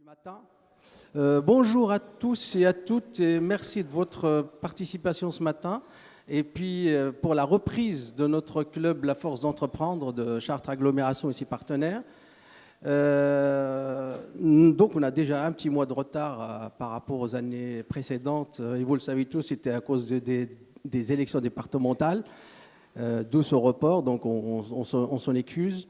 Du matin. Bonjour à tous et à toutes et merci de votre participation ce matin. Et puis pour la reprise de notre club La Force d'Entreprendre de Chartres Agglomération et ses partenaires. Donc on a déjà un petit mois de retard par rapport aux années précédentes. Et vous le savez tous, c'était à cause des élections départementales, d'où ce report, donc on s'en excuse.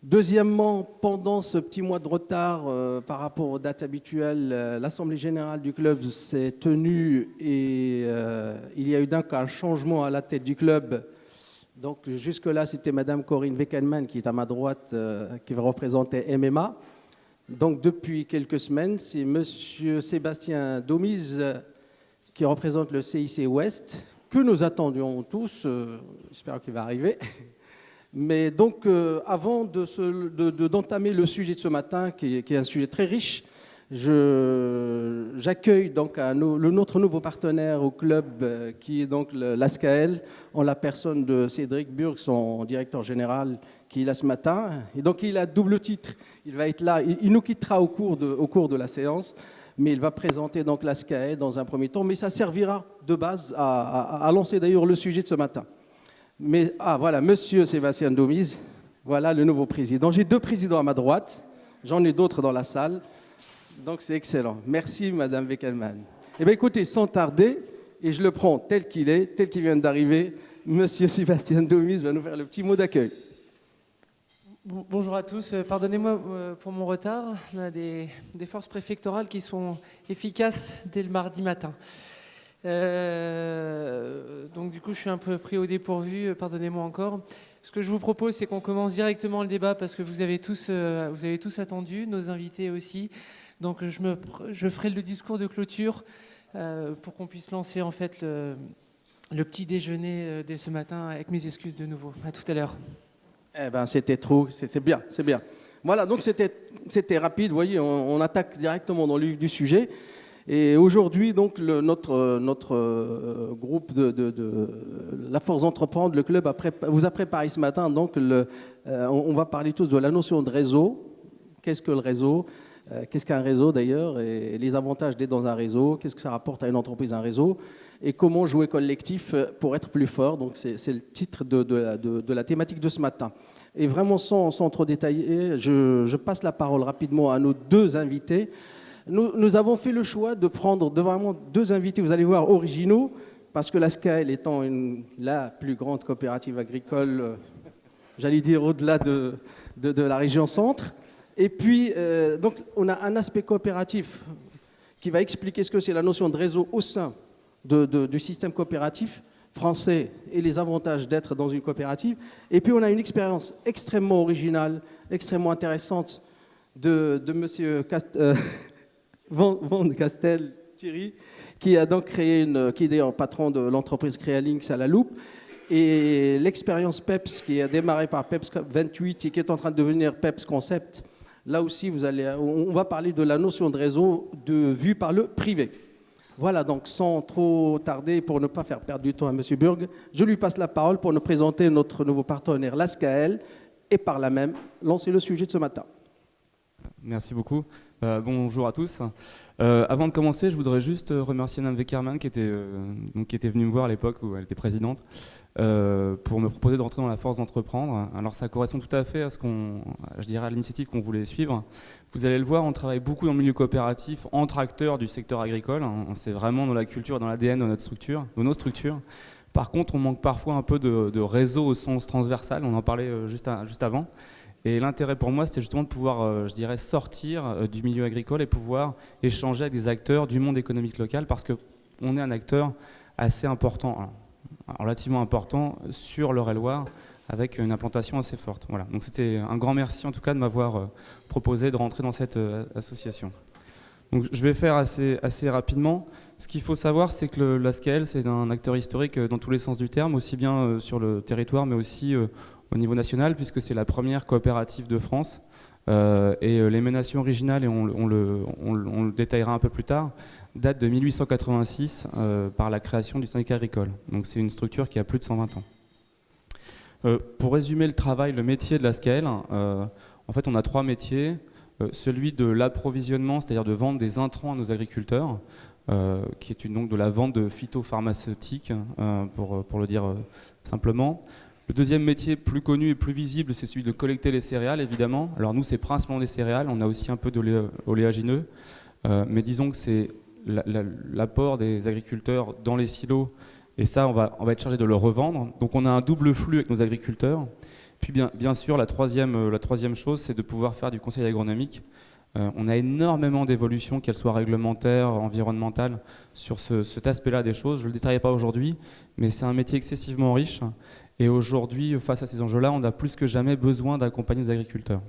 Deuxièmement, pendant ce petit mois de retard par rapport aux dates habituelles, l'Assemblée générale du club s'est tenue et il y a eu donc un changement à la tête du club. Donc jusque-là, c'était Madame Corinne Weckelmann qui est à ma droite, qui va représenter MMA. Donc depuis quelques semaines, c'est Monsieur Sébastien Domise qui représente le CIC Ouest, que nous attendions tous, j'espère qu'il va arriver. Mais donc, avant d'entamer le sujet de ce matin, qui est un sujet très riche, j'accueille donc notre nouveau partenaire au club, qui est donc l'ASCAEL, en la personne de Cédric Burg, son directeur général, qui est là ce matin. Et donc, il a double titre. Il va être là. Il nous quittera au cours de la séance, mais il va présenter donc l'ASCAEL dans un premier temps. Mais ça servira de base à lancer d'ailleurs le sujet de ce matin. Mais, voilà, Monsieur Sébastien Domise, voilà le nouveau président. J'ai deux présidents à ma droite, j'en ai d'autres dans la salle, donc c'est excellent. Merci, Madame Weckelmann. Eh bien, écoutez, sans tarder, et je le prends tel qu'il est, tel qu'il vient d'arriver, Monsieur Sébastien Domise va nous faire le petit mot d'accueil. Bonjour à tous, pardonnez-moi pour mon retard. On a des forces préfectorales qui sont efficaces dès le mardi matin. Donc du coup je suis un peu pris au dépourvu, pardonnez-moi encore. Ce que je vous propose, c'est qu'on commence directement le débat parce que vous avez tous attendu, nos invités aussi. Donc je ferai le discours de clôture pour qu'on puisse lancer en fait le petit déjeuner dès ce matin, avec mes excuses de nouveau. À tout à l'heure. Eh ben c'était trop, c'est bien, c'est bien. Voilà, donc c'était rapide, vous voyez, on attaque directement dans le vif du sujet. Et aujourd'hui, donc, notre groupe de La Force d'Entreprendre, le club, vous a préparé ce matin. Donc, on va parler tous de la notion de réseau. Qu'est-ce que le réseau ? Qu'est-ce qu'un réseau d'ailleurs ? Et les avantages d'être dans un réseau. Qu'est-ce que ça rapporte à une entreprise, un réseau ? Et comment jouer collectif pour être plus fort. Donc, c'est le titre de la thématique de ce matin. Et vraiment, sans trop détailler, je passe la parole rapidement à nos deux invités. Nous avons fait le choix de prendre vraiment deux invités, vous allez voir, originaux, parce que l'ASCAEL étant la plus grande coopérative agricole, j'allais dire au-delà de la région centre. Et puis, donc, on a un aspect coopératif qui va expliquer ce que c'est la notion de réseau au sein du système coopératif français et les avantages d'être dans une coopérative. Et puis, on a une expérience extrêmement originale, extrêmement intéressante de monsieur Van Castel Thierry, qui a donc qui est d'ailleurs patron de l'entreprise Créalinx à la Loupe, et l'expérience PEPS qui a démarré par PEPS 28 et qui est en train de devenir PEPS Concept. Là aussi, on va parler de la notion de réseau vue par le privé. Voilà, donc sans trop tarder, pour ne pas faire perdre du temps à M. Burg, je lui passe la parole pour nous présenter notre nouveau partenaire, l'ASCAEL, et par là même lancer le sujet de ce matin. Merci beaucoup. Bonjour à tous. Avant de commencer, je voudrais juste remercier Mme Weckelmann qui était venue me voir à l'époque où elle était présidente pour me proposer de rentrer dans La Force d'Entreprendre. Alors ça correspond tout à fait à à l'initiative qu'on voulait suivre. Vous allez le voir, on travaille beaucoup dans le milieu coopératif entre acteurs du secteur agricole. C'est vraiment dans la culture et dans l'ADN de nos structures. Par contre, on manque parfois un peu de réseau au sens transversal. On en parlait juste avant. Et l'intérêt pour moi, c'était justement de pouvoir, sortir du milieu agricole et pouvoir échanger avec des acteurs du monde économique local parce qu'on est un acteur assez important, relativement important sur l'Eure-et-Loire avec une implantation assez forte. Voilà. Donc c'était un grand merci en tout cas de m'avoir proposé de rentrer dans cette association. Donc je vais faire assez rapidement. Ce qu'il faut savoir, c'est que l'ASCAEL, c'est un acteur historique dans tous les sens du terme, aussi bien sur le territoire, mais aussi au niveau national, puisque c'est la première coopérative de France. Et l'émanation originale, et on le détaillera un peu plus tard, date de 1886 par la création du syndicat agricole. Donc c'est une structure qui a plus de 120 ans. Pour résumer le métier de l'ASCAEL, en fait on a trois métiers. celui de l'approvisionnement, c'est-à-dire de vendre des intrants à nos agriculteurs, qui est donc de la vente de phytopharmaceutiques, pour le dire simplement. Le deuxième métier plus connu et plus visible, c'est celui de collecter les céréales, évidemment. Alors nous, c'est principalement des céréales, on a aussi un peu d'oléagineux, mais disons que c'est l'apport des agriculteurs dans les silos, et ça, on va être chargé de le revendre. Donc on a un double flux avec nos agriculteurs. Puis bien sûr, la troisième chose, c'est de pouvoir faire du conseil agronomique. On a énormément d'évolutions, qu'elles soient réglementaires, environnementales, sur cet aspect-là des choses. Je ne le détaillerai pas aujourd'hui, mais c'est un métier excessivement riche. Et aujourd'hui, face à ces enjeux-là, on a plus que jamais besoin d'accompagner les agriculteurs.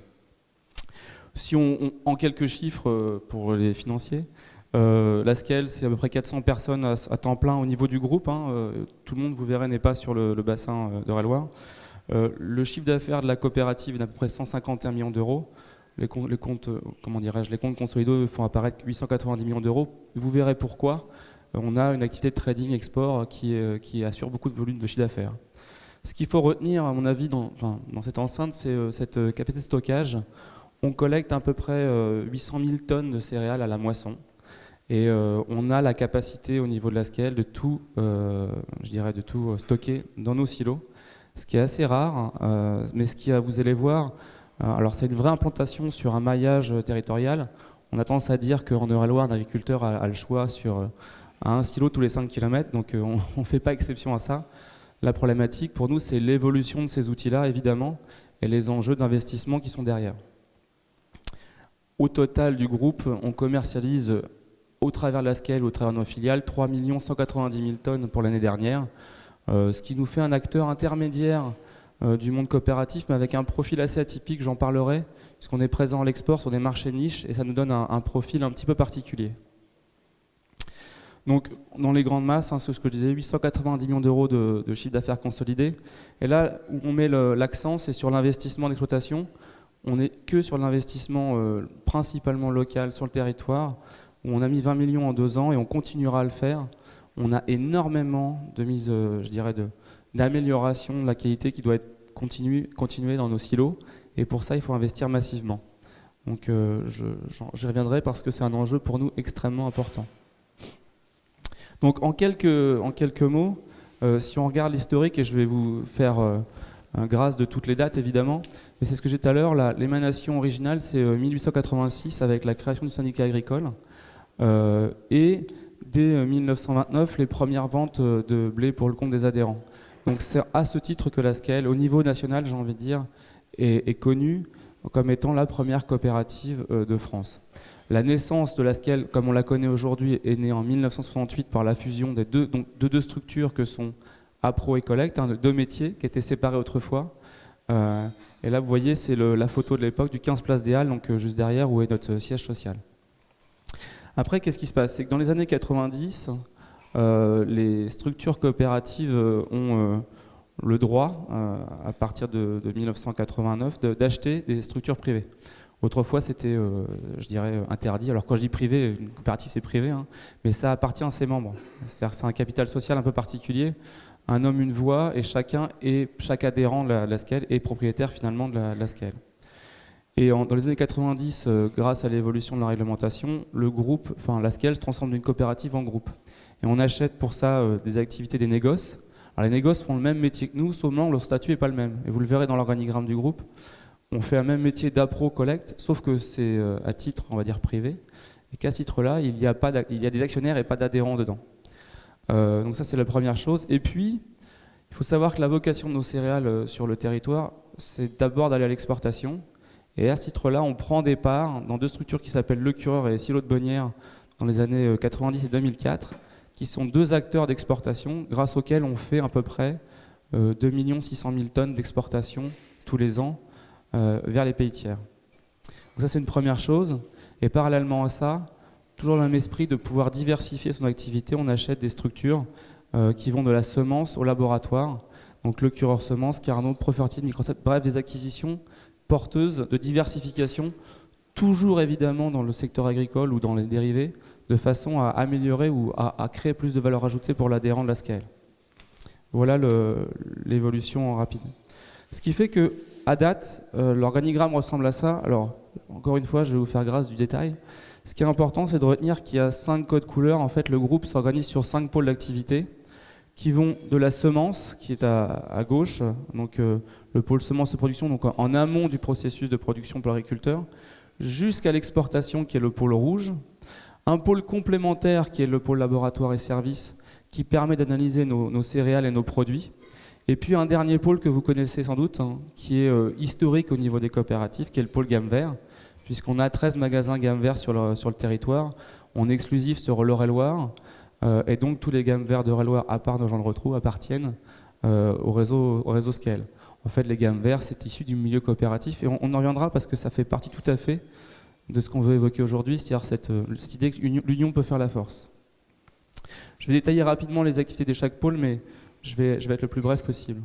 Si en quelques chiffres pour les financiers, la Scale, c'est à peu près 400 personnes à temps plein au niveau du groupe. Tout le monde, vous verrez, n'est pas sur le bassin d'Eure-et-Loir. Le chiffre d'affaires de la coopérative est d'à peu près 151 millions d'euros. Les comptes consolidés font apparaître 890 millions d'euros. Vous verrez pourquoi. On a une activité de trading export qui assure beaucoup de volume de chiffre d'affaires. Ce qu'il faut retenir, à mon avis, dans cette enceinte, c'est cette capacité de stockage. On collecte à peu près 800 000 tonnes de céréales à la moisson. Et on a la capacité au niveau de la Scale de tout stocker dans nos silos. Ce qui est assez rare, mais vous allez voir, alors c'est une vraie implantation sur un maillage territorial. On a tendance à dire qu'en Eure-et-Loir, un agriculteur a le choix à un silo tous les 5 km, donc on ne fait pas exception à ça. La problématique pour nous, c'est l'évolution de ces outils-là, évidemment, et les enjeux d'investissement qui sont derrière. Au total du groupe, on commercialise au travers de la Scale, au travers de nos filiales, 3 190 000 tonnes pour l'année dernière, ce qui nous fait un acteur intermédiaire du monde coopératif, mais avec un profil assez atypique, j'en parlerai, puisqu'on est présent à l'export sur des marchés niches, et ça nous donne un profil un petit peu particulier. Donc, dans les grandes masses, c'est ce que je disais, 890 millions d'euros de chiffre d'affaires consolidé. Et là où on met l'accent, c'est sur l'investissement d'exploitation. On n'est que sur l'investissement principalement local sur le territoire, où on a mis 20 millions en 2 ans et on continuera à le faire. On a énormément de mise, d'amélioration de la qualité qui doit être continuée dans nos silos. Et pour ça, il faut investir massivement. Donc, j'y reviendrai parce que c'est un enjeu pour nous extrêmement important. Donc en quelques mots, si on regarde l'historique, et je vais vous faire grâce de toutes les dates évidemment, mais c'est ce que j'ai dit tout à l'heure, l'émanation originale c'est 1886 avec la création du syndicat agricole, et dès 1929 les premières ventes de blé pour le compte des adhérents. Donc c'est à ce titre que la Scale, au niveau national j'ai envie de dire, est connue comme étant la première coopérative de France. La naissance de la Scale, comme on la connaît aujourd'hui, est née en 1968 par la fusion de deux structures que sont Appro et Collect, de 2 métiers qui étaient séparés autrefois. Et là, vous voyez, c'est la photo de l'époque du 15 Place des Halles, donc juste derrière où est notre siège social. Après, qu'est-ce qui se passe? C'est que dans les années 90, les structures coopératives ont le droit, à partir de 1989, d'acheter des structures privées. Autrefois, c'était, interdit. Alors quand je dis privé, une coopérative c'est privé, mais ça appartient à ses membres. C'est-à-dire que c'est un capital social un peu particulier. Un homme, une voix, et chaque adhérent de la Scale est propriétaire finalement de la Scale. Et dans les années 90, grâce à l'évolution de la réglementation, la Scale se transforme d'une coopérative en groupe. Et on achète pour ça des activités des négoces. Alors les négoces font le même métier que nous, seulement leur statut n'est pas le même. Et vous le verrez dans l'organigramme du groupe. On fait un même métier d'appro collect, sauf que c'est à titre, on va dire, privé. Et qu'à ce titre-là, il y a des actionnaires et pas d'adhérents dedans. Donc ça, c'est la première chose. Et puis, il faut savoir que la vocation de nos céréales sur le territoire, c'est d'abord d'aller à l'exportation. Et à ce titre-là, on prend des parts dans 2 structures qui s'appellent Le Cureur et Silo de Bonnières dans les années 90 et 2004, qui sont 2 acteurs d'exportation grâce auxquels on fait à peu près 2 600 000 tonnes d'exportation tous les ans vers les pays tiers. Donc ça c'est une première chose, et parallèlement à ça, toujours le même esprit de pouvoir diversifier son activité, on achète des structures qui vont de la semence au laboratoire, donc Le Cureur Semence, Carnot, Profertile, Microcept, bref des acquisitions porteuses de diversification, toujours évidemment dans le secteur agricole ou dans les dérivés, de façon à améliorer ou à créer plus de valeur ajoutée pour l'adhérent de la Scale. Voilà l'évolution rapide. Ce qui fait que à date, l'organigramme ressemble à ça. Alors, encore une fois, je vais vous faire grâce du détail. Ce qui est important, c'est de retenir qu'il y a 5 codes couleurs. En fait, le groupe s'organise sur 5 pôles d'activité qui vont de la semence, qui est à gauche, donc le pôle semence de production, donc en amont du processus de production pour l'agriculteur, jusqu'à l'exportation, qui est le pôle rouge. Un pôle complémentaire, qui est le pôle laboratoire et services, qui permet d'analyser nos céréales et nos produits. Et puis un dernier pôle que vous connaissez sans doute, qui est historique au niveau des coopératives, qui est le pôle gamme vert, puisqu'on a 13 magasins gamme vert sur le territoire. On est exclusif sur l'Eure-et-Loire, et donc tous les gammes verts d'Eure-et-Loire, à part nos gens de retrouve, appartiennent au réseau Scale. En fait, les gammes verts, c'est issu du milieu coopératif, et on en reviendra parce que ça fait partie tout à fait de ce qu'on veut évoquer aujourd'hui, c'est-à-dire cette idée que l'union peut faire la force. Je vais détailler rapidement les activités de chaque pôle, mais je vais être le plus bref possible.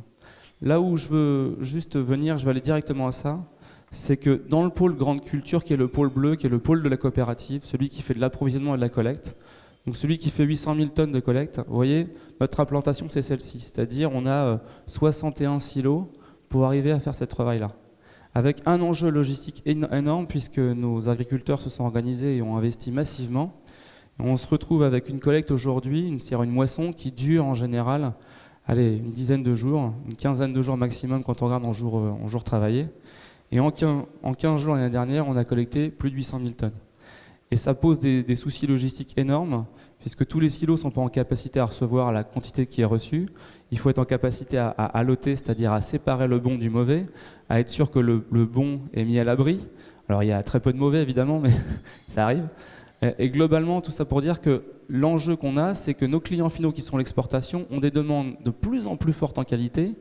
Là où je veux juste venir, je vais aller directement à ça, c'est que dans le pôle grande culture, qui est le pôle bleu, qui est le pôle de la coopérative, celui qui fait de l'approvisionnement et de la collecte, donc celui qui fait 800 000 tonnes de collecte, vous voyez, notre implantation c'est celle-ci, c'est-à-dire on a 61 silos pour arriver à faire ce travail-là. Avec un enjeu logistique énorme, puisque nos agriculteurs se sont organisés et ont investi massivement. On se retrouve avec une collecte aujourd'hui, c'est-à-dire une moisson qui dure en général une dizaine de jours, une quinzaine de jours maximum quand on regarde en jours travaillés. Et en 15 jours l'année dernière, on a collecté plus de 800 000 tonnes. Et ça pose des soucis logistiques énormes, puisque tous les silos ne sont pas en capacité à recevoir la quantité qui est reçue. Il faut être en capacité à loter, c'est-à-dire à séparer le bon du mauvais, à être sûr que le bon est mis à l'abri. Alors il y a très peu de mauvais évidemment, mais ça arrive. Et globalement, tout ça pour dire que l'enjeu qu'on a, c'est que nos clients finaux qui sont l'exportation ont des demandes de plus en plus fortes en qualité,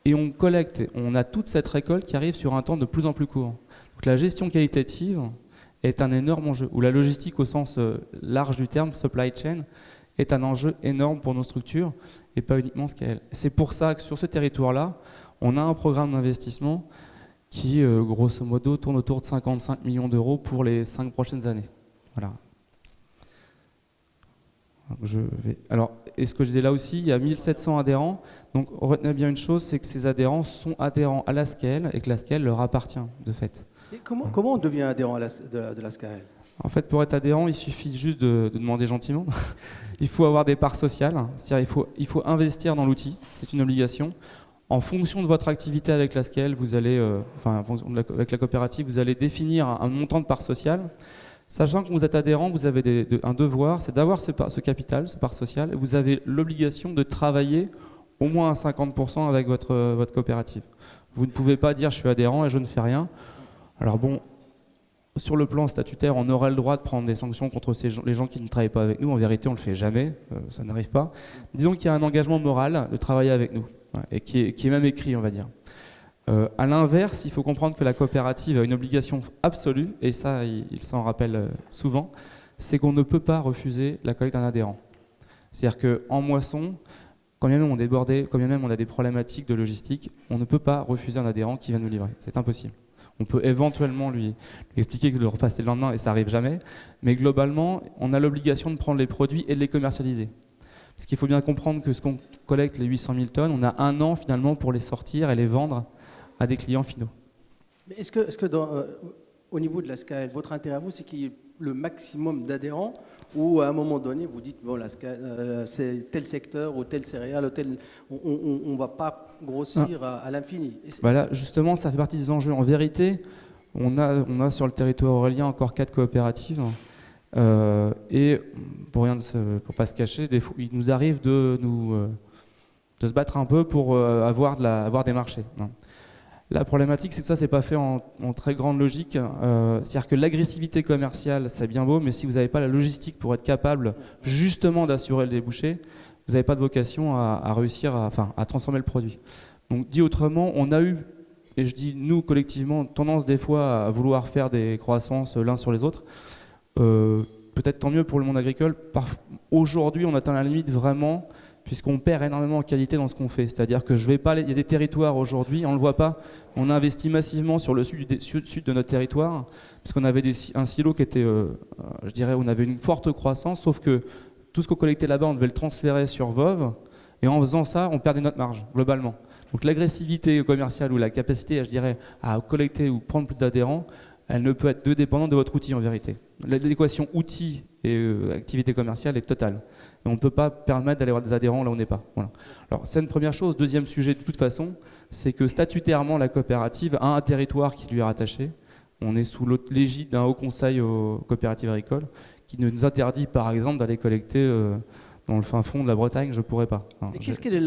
et on collecte, on a toute cette récolte qui arrive sur un temps de plus en plus court. Donc la gestion qualitative est un énorme enjeu, ou la logistique au sens large du terme, supply chain, est un enjeu énorme pour nos structures et pas uniquement Scale. C'est pour ça que sur ce territoire-là, on a un programme d'investissement qui, grosso modo, tourne autour de 55 millions d'euros pour les 5 prochaines années. Voilà. Alors, et ce que je disais là aussi, il y a 1700 adhérents. Donc, retenez bien une chose, c'est que ces adhérents sont adhérents à la Scale et que la Scale leur appartient, de fait. Et comment on devient adhérent de la Scale ? En fait, pour être adhérent, il suffit juste de demander gentiment. Il faut avoir des parts sociales, c'est-à-dire il faut investir dans l'outil, c'est une obligation. En fonction de votre activité avec la Scale, vous allez, avec la coopérative, vous allez définir un montant de parts sociales. Sachant que vous êtes adhérent, vous avez un devoir, c'est d'avoir ce capital, ce part sociale, et vous avez l'obligation de travailler au moins à 50% avec votre coopérative. Vous ne pouvez pas dire je suis adhérent et je ne fais rien. Alors bon, sur le plan statutaire, on aurait le droit de prendre des sanctions contre les gens qui ne travaillent pas avec nous. En vérité, on ne le fait jamais, ça n'arrive pas. Disons qu'il y a un engagement moral de travailler avec nous, et qui est même écrit, on va dire. À l'inverse, il faut comprendre que la coopérative a une obligation absolue, et ça, il s'en rappelle souvent, c'est qu'on ne peut pas refuser la collecte d'un adhérent. C'est-à-dire qu'en moisson, quand bien même on débordait, quand bien même on a des problématiques de logistique, on ne peut pas refuser un adhérent qui vient nous livrer. C'est impossible. On peut éventuellement lui expliquer que de le repasser le lendemain, et ça n'arrive jamais, mais globalement, on a l'obligation de prendre les produits et de les commercialiser. Parce qu'il faut bien comprendre que ce qu'on collecte, les 800 000 tonnes, on a 1 an finalement pour les sortir et les vendre à des clients finaux. Mais est-ce que au niveau de la Scale, votre intérêt à vous, c'est qu'il y ait le maximum d'adhérents, ou à un moment donné, vous dites, bon, la Scale, c'est tel secteur ou tel céréale, ou tel, on ne va pas grossir à l'infini. Voilà, justement, ça fait partie des enjeux. En vérité, on a sur le territoire aurélien encore 4 coopératives, et pour pas se cacher, il nous arrive de se battre un peu pour avoir des marchés. La problématique, c'est que ça, c'est pas fait en très grande logique. C'est-à-dire que l'agressivité commerciale, c'est bien beau, mais si vous n'avez pas la logistique pour être capable justement d'assurer le débouché, vous n'avez pas de vocation à réussir à transformer le produit. Donc, dit autrement, on a eu, et je dis nous collectivement, tendance des fois à vouloir faire des croissances l'un sur les autres. Peut-être tant mieux pour le monde agricole. Aujourd'hui, on atteint la limite vraiment, puisqu'on perd énormément en qualité dans ce qu'on fait. C'est-à-dire que il y a des territoires aujourd'hui, on ne le voit pas, on a investi massivement sur le sud de notre territoire, parce qu'on avait un silo qui était, je dirais, on avait une forte croissance, sauf que tout ce qu'on collectait là-bas, on devait le transférer sur Voves, et en faisant ça, on perdait notre marge, globalement. Donc l'agressivité commerciale ou la capacité, je dirais, à collecter ou prendre plus d'adhérents elle ne peut être dépendante de votre outil en vérité. L'adéquation outil et activité commerciale est totale. Et on ne peut pas permettre d'aller voir des adhérents là où on n'est pas. Voilà. Alors c'est une première chose. Deuxième sujet de toute façon, c'est que statutairement la coopérative a un territoire qui lui est rattaché. On est sous l'égide d'un haut conseil aux coopératives agricoles qui nous interdit par exemple d'aller collecter dans le fin fond de la Bretagne, je ne pourrais pas. Alors, Et qu'est-ce qu'il est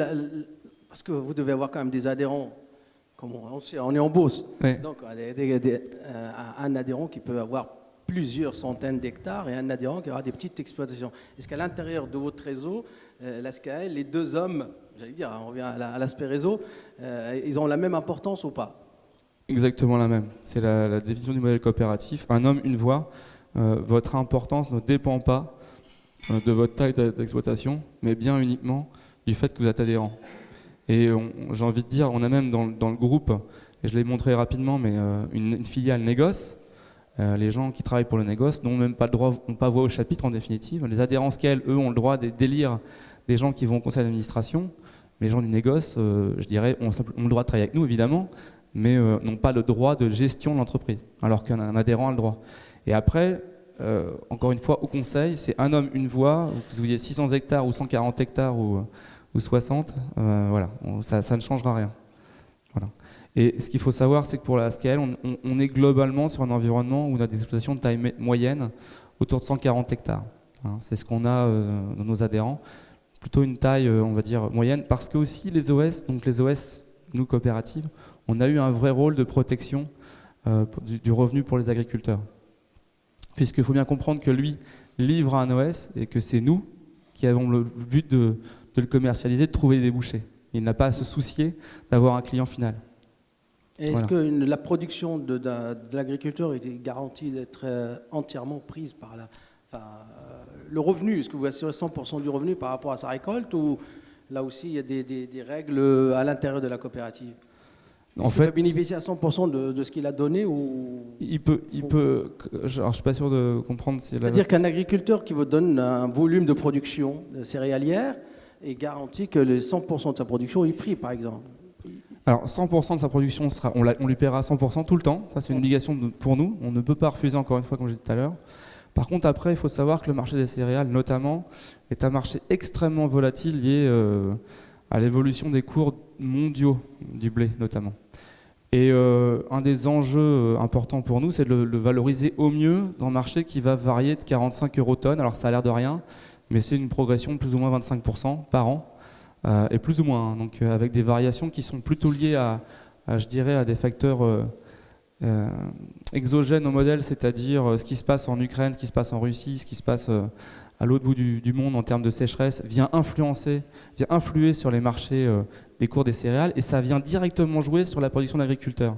parce que vous devez avoir quand même des adhérents, comme on est en Beauce. Ouais. Donc un adhérent qui peut avoir plusieurs centaines d'hectares et un adhérent qui aura des petites exploitations. Est-ce qu'à l'intérieur de votre réseau, la SKL, les deux hommes, j'allais dire, on revient à l'aspect réseau, ils ont la même importance ou pas? Exactement la même. C'est la division du modèle coopératif. Un homme, une voix. Votre importance ne dépend pas de votre taille d'exploitation, mais bien uniquement du fait que vous êtes adhérent. Et j'ai envie de dire, on a même dans le groupe, et je l'ai montré rapidement, mais une filiale négoce. Les gens qui travaillent pour le négoce n'ont même pas le droit, n'ont pas voix au chapitre en définitive. Les adhérents SKL, eux, ont le droit d'élire des gens qui vont au conseil d'administration. Mais les gens du négoce, je dirais, ont le droit de travailler avec nous, évidemment, mais n'ont pas le droit de gestion de l'entreprise, alors qu'un adhérent a le droit. Et après, encore une fois, au conseil, c'est un homme, une voix. Que vous ayez 600 hectares ou 140 hectares ou 60, voilà, ça ne changera rien. Voilà. Et ce qu'il faut savoir, c'est que pour la SKL, on est globalement sur un environnement où on a des exploitations de taille moyenne, autour de 140 hectares. Hein, c'est ce qu'on a dans nos adhérents. Plutôt une taille, on va dire, moyenne, parce que aussi les OS, donc les OS, nous coopératives, on a eu un vrai rôle de protection du revenu pour les agriculteurs. Puisqu'il faut bien comprendre que lui livre à un OS et que c'est nous qui avons le but de le commercialiser, de trouver des débouchés. Il n'a pas à se soucier d'avoir un client final. Et est-ce que la production de l'agriculteur est garantie d'être entièrement prise par le revenu? Est-ce que vous assurez 100% du revenu par rapport à sa récolte, ou là aussi il y a des règles à l'intérieur de la coopérative? Est-ce qu'il peut bénéficier à 100% de ce qu'il a donné, ou... Il peut. Alors, je ne suis pas sûr de comprendre. C'est-à-dire qu'un agriculteur qui vous donne un volume de production céréalière est garanti que les 100% de sa production est pris, par exemple. Alors 100% de sa production, on lui paiera 100% tout le temps. Ça, c'est une obligation pour nous. On ne peut pas refuser, encore une fois, comme je disais tout à l'heure. Par contre, après, il faut savoir que le marché des céréales, notamment, est un marché extrêmement volatile lié à l'évolution des cours mondiaux du blé, notamment. Et un des enjeux importants pour nous, c'est de le valoriser au mieux dans un marché qui va varier de 45 € tonne. Alors ça a l'air de rien, mais c'est une progression de plus ou moins 25% par an, et plus ou moins, hein, donc avec des variations qui sont plutôt liées je dirais, à des facteurs exogènes au modèle, c'est-à-dire ce qui se passe en Ukraine, ce qui se passe en Russie, ce qui se passe à l'autre bout du monde en termes de sécheresse, vient influer sur les marchés des cours des céréales, et ça vient directement jouer sur la production d'agriculteurs.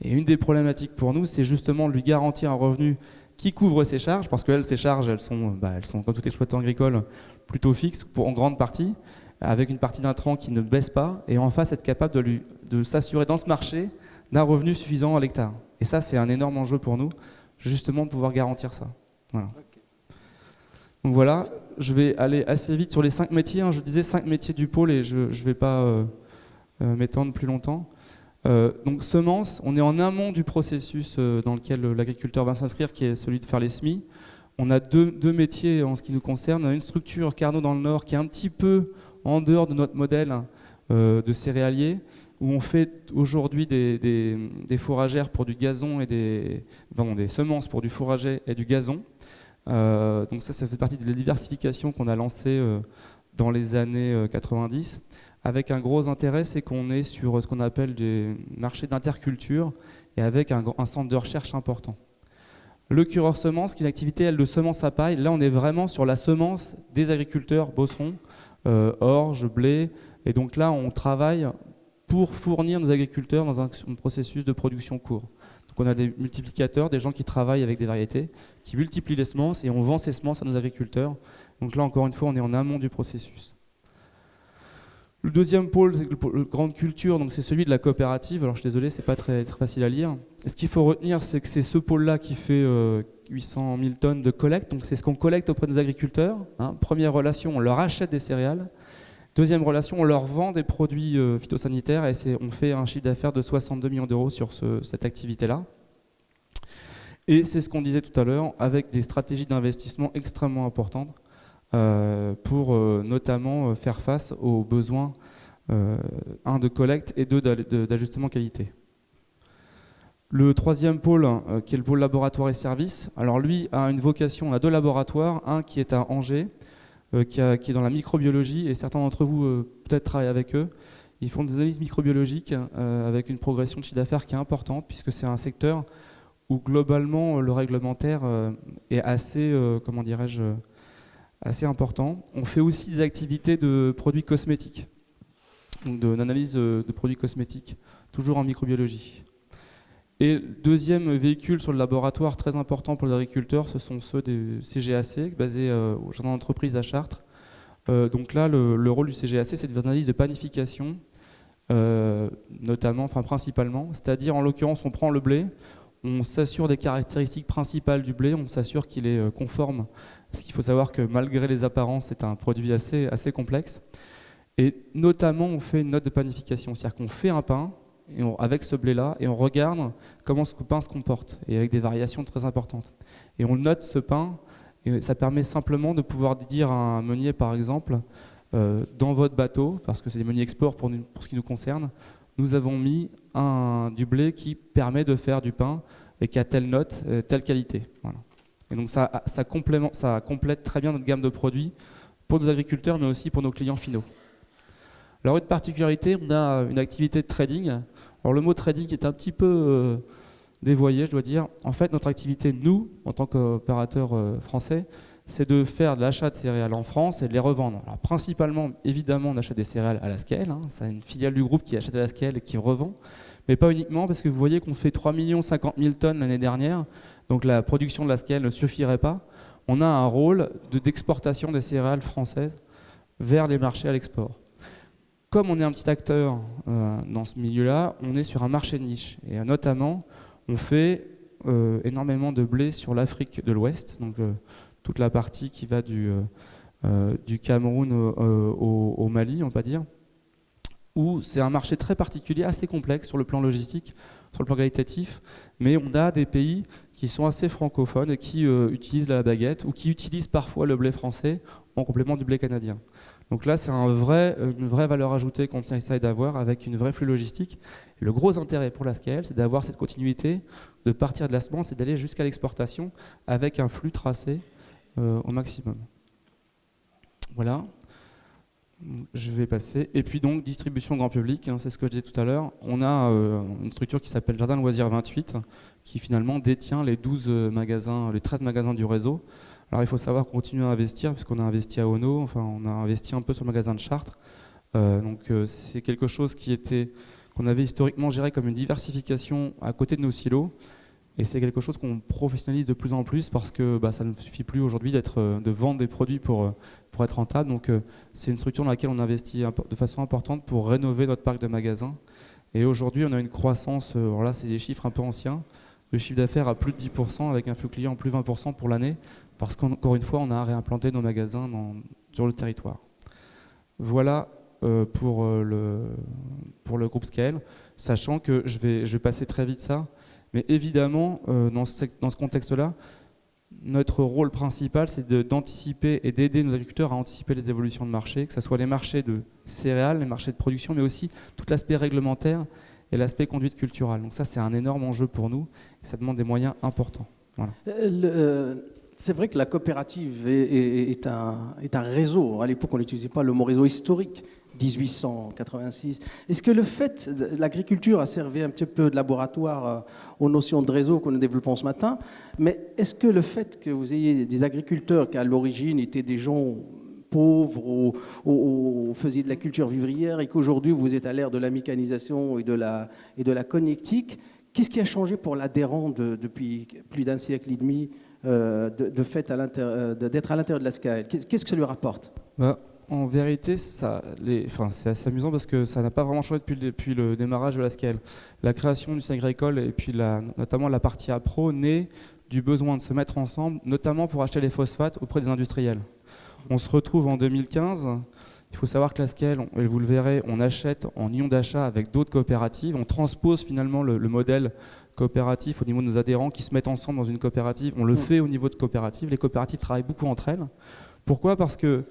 Et une des problématiques pour nous, c'est justement de lui garantir un revenu qui couvre ses charges, parce que ces charges, elles sont, comme tout exploitant agricole, plutôt fixes en grande partie, avec une partie d'intrants qui ne baisse pas, et en face être capable de s'assurer dans ce marché d'un revenu suffisant à l'hectare. Et ça, c'est un énorme enjeu pour nous, justement de pouvoir garantir ça. Voilà. Donc voilà, je vais aller assez vite sur les 5 métiers. Je disais 5 métiers du pôle, et je ne vais pas m'étendre plus longtemps. Donc semences, on est en amont du processus dans lequel l'agriculteur va s'inscrire, qui est celui de faire les semis. On a deux métiers en ce qui nous concerne. On a une structure, Carnot dans le Nord, qui est un petit peu en dehors de notre modèle de céréalier, où on fait aujourd'hui des fourragères pour du gazon et des semences pour du fourrager et du gazon. Donc ça fait partie de la diversification qu'on a lancée dans les années 90, avec un gros intérêt, c'est qu'on est sur ce qu'on appelle des marchés d'interculture, et avec un centre de recherche important. Le cureur semence, qui est une activité, elle, de semence à paille. Là, on est vraiment sur la semence des agriculteurs bosserons, orge, blé. Et donc là, on travaille pour fournir nos agriculteurs dans un processus de production court. Donc on a des multiplicateurs, des gens qui travaillent avec des variétés, qui multiplient les semences, et on vend ces semences à nos agriculteurs. Donc là, encore une fois, on est en amont du processus. Le deuxième pôle, c'est le grande culture, donc c'est celui de la coopérative. Alors je suis désolé, c'est pas très facile à lire. Et ce qu'il faut retenir, c'est que c'est ce pôle-là qui fait 800 000 tonnes de collecte. Donc c'est ce qu'on collecte auprès des agriculteurs. Première relation, on leur achète des céréales. Deuxième relation, on leur vend des produits phytosanitaires, et on fait un chiffre d'affaires de 62 millions d'euros sur cette activité-là. Et c'est ce qu'on disait tout à l'heure, avec des stratégies d'investissement extrêmement importantes pour notamment faire face aux besoins de collecte et d'ajustement qualité. Le troisième pôle, qui est le pôle laboratoire et services, alors lui a une vocation, on a 2 laboratoires, un qui est à Angers, qui est dans la microbiologie, et certains d'entre vous peut-être travaillent avec eux. Ils font des analyses microbiologiques avec une progression de chiffre d'affaires qui est importante, puisque c'est un secteur où globalement le réglementaire est assez, assez important. On fait aussi des activités de produits cosmétiques, donc d'analyse de produits cosmétiques, toujours en microbiologie. Et le deuxième véhicule sur le laboratoire très important pour les agriculteurs, ce sont ceux des CGAC, basés au jardin d'entreprise à Chartres. Donc là, le rôle du CGAC, c'est de faire des analyses de panification, principalement. C'est-à-dire, en l'occurrence, on prend le blé, on s'assure des caractéristiques principales du blé, on s'assure qu'il est conforme. Parce qu'il faut savoir que malgré les apparences, c'est un produit assez complexe. Et notamment, on fait une note de panification, c'est-à-dire qu'on fait un pain, avec ce blé-là, et on regarde comment ce pain se comporte, et avec des variations très importantes. Et on note ce pain, et ça permet simplement de pouvoir dire à un meunier, par exemple, dans votre bateau, parce que c'est des meuniers export pour ce qui nous concerne, nous avons mis du blé qui permet de faire du pain, et qui a telle note, telle qualité. Voilà. Et donc ça complète très bien notre gamme de produits, pour nos agriculteurs, mais aussi pour nos clients finaux. Alors une particularité, on a une activité de trading. Alors le mot trading est un petit peu dévoyé, je dois dire. En fait, notre activité, nous, en tant qu'opérateur français, c'est de faire de l'achat de céréales en France et de les revendre. Alors principalement, évidemment, on achète des céréales à la SCAEL. C'est une filiale du groupe qui achète à la SCAEL et qui revend. Mais pas uniquement, parce que vous voyez qu'on fait 3 50 000 tonnes l'année dernière. Donc la production de la SCAEL ne suffirait pas. On a un rôle d'exportation des céréales françaises vers les marchés à l'export. Comme on est un petit acteur dans ce milieu-là, on est sur un marché de niche. Et notamment, on fait énormément de blé sur l'Afrique de l'Ouest, donc toute la partie qui va du Cameroun au Mali, on va dire, où c'est un marché très particulier, assez complexe sur le plan logistique, sur le plan qualitatif, mais on a des pays qui sont assez francophones et qui utilisent la baguette ou qui utilisent parfois le blé français en complément du blé canadien. Donc là, c'est une vraie valeur ajoutée qu'on essaye d'avoir avec une vraie flux logistique. Et le gros intérêt pour la SCAEL, c'est d'avoir cette continuité, de partir de la semence et d'aller jusqu'à l'exportation avec un flux tracé au maximum. Voilà. Je vais passer. Et puis donc, distribution grand public, c'est ce que je disais tout à l'heure. On a une structure qui s'appelle Jardin Loisirs 28, qui finalement détient les 13 magasins du réseau. Alors il faut savoir qu'on continue à investir, puisqu'on a investi à Ono, on a investi un peu sur le magasin de Chartres. C'est quelque chose qu'on avait historiquement géré comme une diversification à côté de nos silos. Et c'est quelque chose qu'on professionnalise de plus en plus parce que ça ne suffit plus aujourd'hui de vendre des produits pour être rentable. Donc c'est une structure dans laquelle on investit de façon importante pour rénover notre parc de magasins. Et aujourd'hui, on a une croissance, alors là c'est des chiffres un peu anciens, le chiffre d'affaires à plus de 10% avec un flux client plus 20% pour l'année, parce qu'encore une fois, on a réimplanté nos magasins sur le territoire. Voilà pour le groupe SCAEL, sachant que je vais passer très vite ça, mais évidemment, dans ce contexte-là, notre rôle principal, c'est d'anticiper et d'aider nos agriculteurs à anticiper les évolutions de marché, que ce soit les marchés de céréales, les marchés de production, mais aussi tout l'aspect réglementaire et l'aspect conduite culturelle. Donc ça, c'est un énorme enjeu pour nous, et ça demande des moyens importants. Voilà. C'est vrai que la coopérative est un réseau. À l'époque, on n'utilisait pas le mot réseau historique, 1886. Est-ce que le fait, l'agriculture a servi un petit peu de laboratoire aux notions de réseau que nous développons ce matin, mais est-ce que le fait que vous ayez des agriculteurs qui à l'origine étaient des gens pauvres ou faisiez de la culture vivrière et qu'aujourd'hui vous êtes à l'ère de la mécanisation et de la connectique, qu'est-ce qui a changé pour l'adhérent depuis plus d'un siècle et demi d'être à l'intérieur de la SCAEL? Qu'est-ce que ça lui rapporte? En vérité, c'est assez amusant parce que ça n'a pas vraiment changé depuis le démarrage de la SCAEL. La création du Syndicat agricole et puis notamment la partie APRO naît du besoin de se mettre ensemble, notamment pour acheter les phosphates auprès des industriels. On se retrouve en 2015. Il faut savoir que la SCAEL, et vous le verrez, on achète en union d'achat avec d'autres coopératives. On transpose finalement le modèle coopératifs, au niveau de nos adhérents qui se mettent ensemble dans une coopérative. On le fait au niveau de coopératives. Les coopératives travaillent beaucoup entre elles. Pourquoi ? Parce que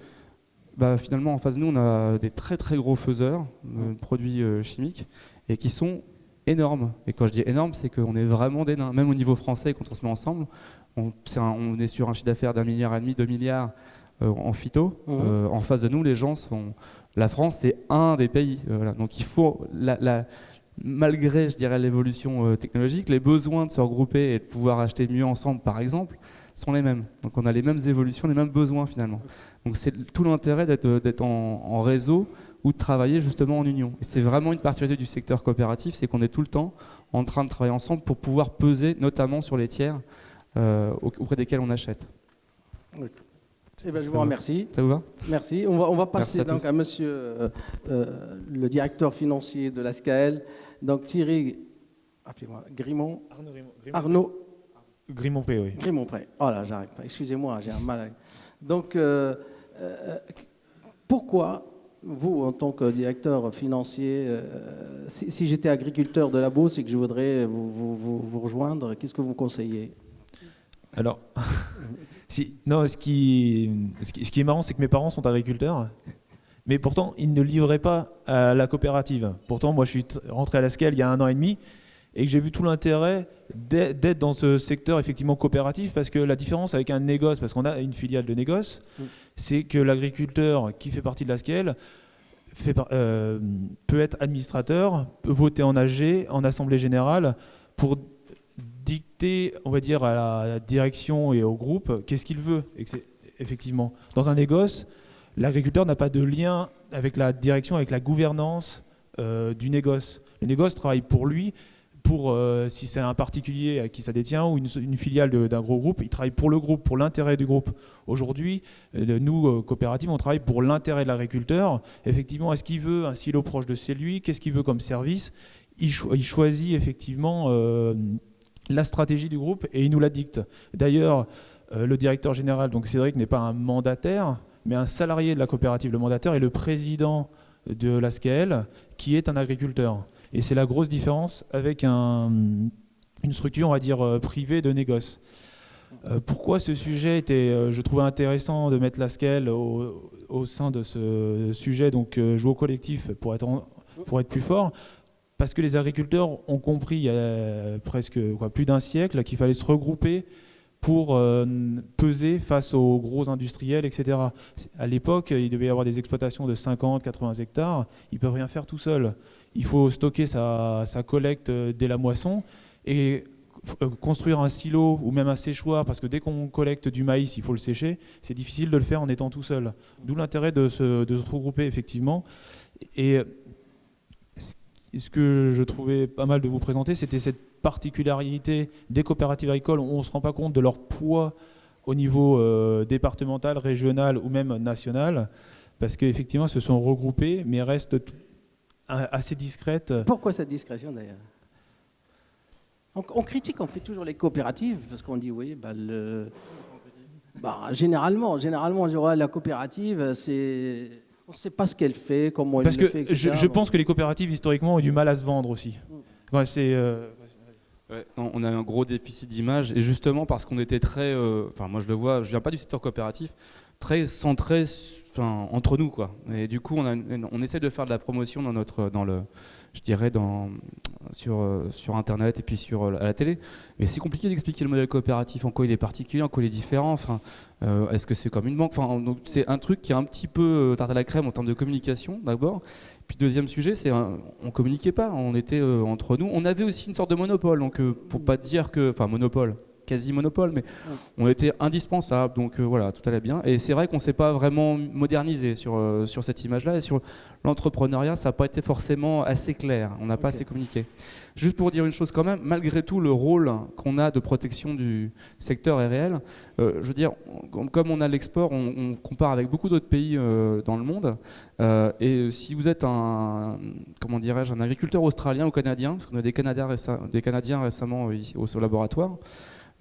finalement, en face de nous, on a des très très gros faiseurs de produits chimiques et qui sont énormes. Et quand je dis énorme, c'est qu'on est vraiment des nains. Même au niveau français, quand on se met ensemble, on est sur un chiffre d'affaires d'1,5 milliard, 2 milliards en phyto. En face de nous, les gens sont... La France, c'est un des pays. Voilà. Donc il faut, malgré, je dirais, l'évolution technologique, les besoins de se regrouper et de pouvoir acheter mieux ensemble, par exemple, sont les mêmes. Donc on a les mêmes évolutions, les mêmes besoins finalement. Donc c'est tout l'intérêt d'être en réseau ou de travailler justement en union. Et c'est vraiment une particularité du secteur coopératif, c'est qu'on est tout le temps en train de travailler ensemble pour pouvoir peser notamment sur les tiers auprès desquels on achète. Eh ben, je vous remercie. Ça vous va ? Merci. On va passer donc tous. à monsieur le directeur financier de la SCAL, donc Thierry Grimont. Arnaud Grimont-Pré, oui. Grimont-Pré. Oh là, j'arrive pas. Excusez-moi, j'ai un mal. Donc, pourquoi vous, en tant que directeur financier, si j'étais agriculteur de la Beauce et que je voudrais vous rejoindre, qu'est-ce que vous conseillez ? Alors, ce qui est marrant, c'est que mes parents sont agriculteurs, mais pourtant, ils ne livraient pas à la coopérative. Pourtant, moi, je suis rentré à la SCAL il y a 1 an et demi, et que j'ai vu tout l'intérêt d'être dans ce secteur effectivement coopératif, parce que la différence avec un négoce, parce qu'on a une filiale de négoce, c'est que l'agriculteur qui fait partie de la SCAL peut être administrateur, peut voter en AG, en assemblée générale, pour dicter, on va dire, à la direction et au groupe qu'est-ce qu'il veut. Et effectivement, dans un négoce, l'agriculteur n'a pas de lien avec la direction, avec la gouvernance du négoce. Le négoce travaille pour lui. Si c'est un particulier à qui ça détient ou une filiale d'un gros groupe, il travaille pour le groupe, pour l'intérêt du groupe. Aujourd'hui, nous, coopératives, on travaille pour l'intérêt de l'agriculteur. Effectivement, est-ce qu'il veut un silo proche de chez lui ? Qu'est-ce qu'il veut comme service ? Il choisit effectivement la stratégie du groupe et il nous la dicte. D'ailleurs, le directeur général, donc Cédric, n'est pas un mandataire, mais un salarié de la coopérative. Le mandataire est le président de la SCAL, qui est un agriculteur. Et c'est la grosse différence avec une structure, on va dire, privée de négoce. Pourquoi ce sujet était, je trouvais intéressant de mettre la SCAL au sein de ce sujet, donc jouer au collectif pour être plus fort, parce que les agriculteurs ont compris il y a presque plus d'1 siècle qu'il fallait se regrouper pour peser face aux gros industriels, etc. À l'époque, il devait y avoir des exploitations de 50, 80 hectares. Ils ne peuvent rien faire tout seuls. Il faut stocker sa collecte dès la moisson et construire un silo ou même un séchoir, parce que dès qu'on collecte du maïs, il faut le sécher. C'est difficile de le faire en étant tout seul. D'où l'intérêt de se regrouper, effectivement. Et ce que je trouvais pas mal de vous présenter, c'était cette particularité des coopératives agricoles. On ne se rend pas compte de leur poids au niveau départemental, régional ou même national, parce qu'effectivement, elles se sont regroupées, mais restent assez discrètes. Pourquoi cette discrétion, d'ailleurs ? On critique, on fait toujours les coopératives, parce qu'on dit, oui, généralement, je dirais, la coopérative, c'est... On ne sait pas ce qu'elle fait, comment elle le fait, etc. Je pense que les coopératives, historiquement, ont du mal à se vendre aussi. Ouais, on a un gros déficit d'image, et justement parce qu'on était très... moi je le vois, je ne viens pas du secteur coopératif, très centré entre nous, quoi. Et du coup, on essaie de faire de la promotion sur Internet et puis à la télé. Mais c'est compliqué d'expliquer le modèle coopératif, en quoi il est particulier, en quoi il est différent. Est-ce que c'est comme une banque ? Donc c'est un truc qui est un petit peu tarte à la crème en termes de communication, d'abord. Puis deuxième sujet, c'est on communiquait pas, on était entre nous. On avait aussi une sorte de monopole, donc pour pas dire que... monopole, quasi monopole, mais on était indispensable, donc voilà, tout allait bien. Et c'est vrai qu'on ne s'est pas vraiment modernisé sur cette image-là, et sur l'entrepreneuriat, ça n'a pas été forcément assez clair, on n'a pas assez communiqué. Juste pour dire une chose quand même, malgré tout, le rôle qu'on a de protection du secteur est réel. Je veux dire, comme on a l'export, on compare avec beaucoup d'autres pays dans le monde, et si vous êtes un agriculteur australien ou canadien, parce qu'on a des Canadiens récemment ici au laboratoire,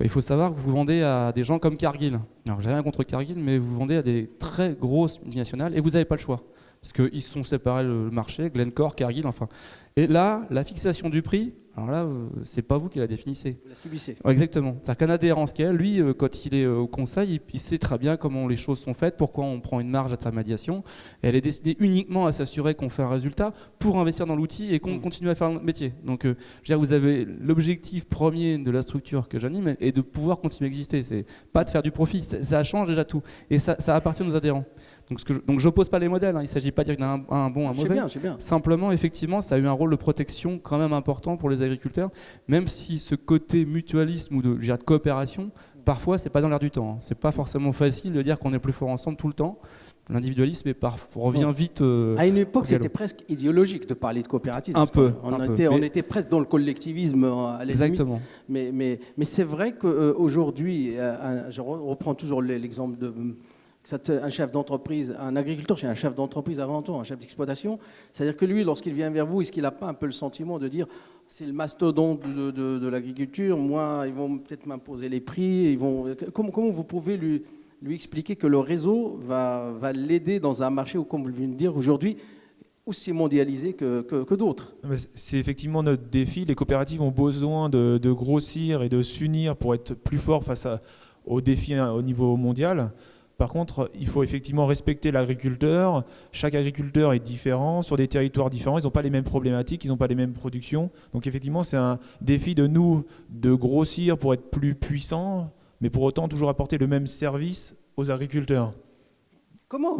il faut savoir que vous vendez à des gens comme Cargill. Alors, j'ai rien contre Cargill, mais vous vendez à des très grosses multinationales et vous n'avez pas le choix. Parce qu'ils se sont séparés le marché, Glencore, Cargill, enfin. Et là, la fixation du prix Alors là, c'est pas vous qui la définissez. Vous la subissez. Exactement. C'est-à-dire qu'un adhérent scale, lui, quand il est au conseil, il sait très bien comment les choses sont faites, pourquoi on prend une marge d'intermédiation. Et elle est destinée uniquement à s'assurer qu'on fait un résultat pour investir dans l'outil et qu'on continue à faire notre métier. Donc, je veux dire, vous avez l'objectif premier de la structure que j'anime est de pouvoir continuer à exister. C'est pas de faire du profit. Ça change déjà tout. Et ça appartient aux adhérents. Donc je n'oppose pas les modèles, hein. Il ne s'agit pas de dire qu'il y en a un bon, un mauvais. C'est bien. Simplement, effectivement, ça a eu un rôle de protection quand même important pour les agriculteurs, même si ce côté mutualisme ou de coopération, parfois, c'est pas dans l'air du temps, hein. C'est pas forcément facile de dire qu'on est plus fort ensemble tout le temps. L'individualisme revient vite. À une époque, c'était presque idéologique de parler de coopératisme. On était presque dans le collectivisme à la Exactement. limite. Mais c'est vrai qu'aujourd'hui, je reprends toujours l'exemple de un chef d'entreprise, un agriculteur, c'est un chef d'entreprise avant tout, un chef d'exploitation. C'est-à-dire que lui, lorsqu'il vient vers vous, est-ce qu'il n'a pas un peu le sentiment de dire c'est le mastodonte de l'agriculture, moi, ils vont peut-être m'imposer les prix, comment vous pouvez lui expliquer que le réseau va l'aider dans un marché où, comme vous venez de dire aujourd'hui, aussi mondialisé que d'autres? C'est effectivement notre défi. Les coopératives ont besoin de grossir et de s'unir pour être plus forts face aux défis au niveau mondial. Par contre, il faut effectivement respecter l'agriculteur. Chaque agriculteur est différent, sur des territoires différents. Ils n'ont pas les mêmes problématiques, ils n'ont pas les mêmes productions. Donc effectivement, c'est un défi de nous de grossir pour être plus puissants, mais pour autant toujours apporter le même service aux agriculteurs.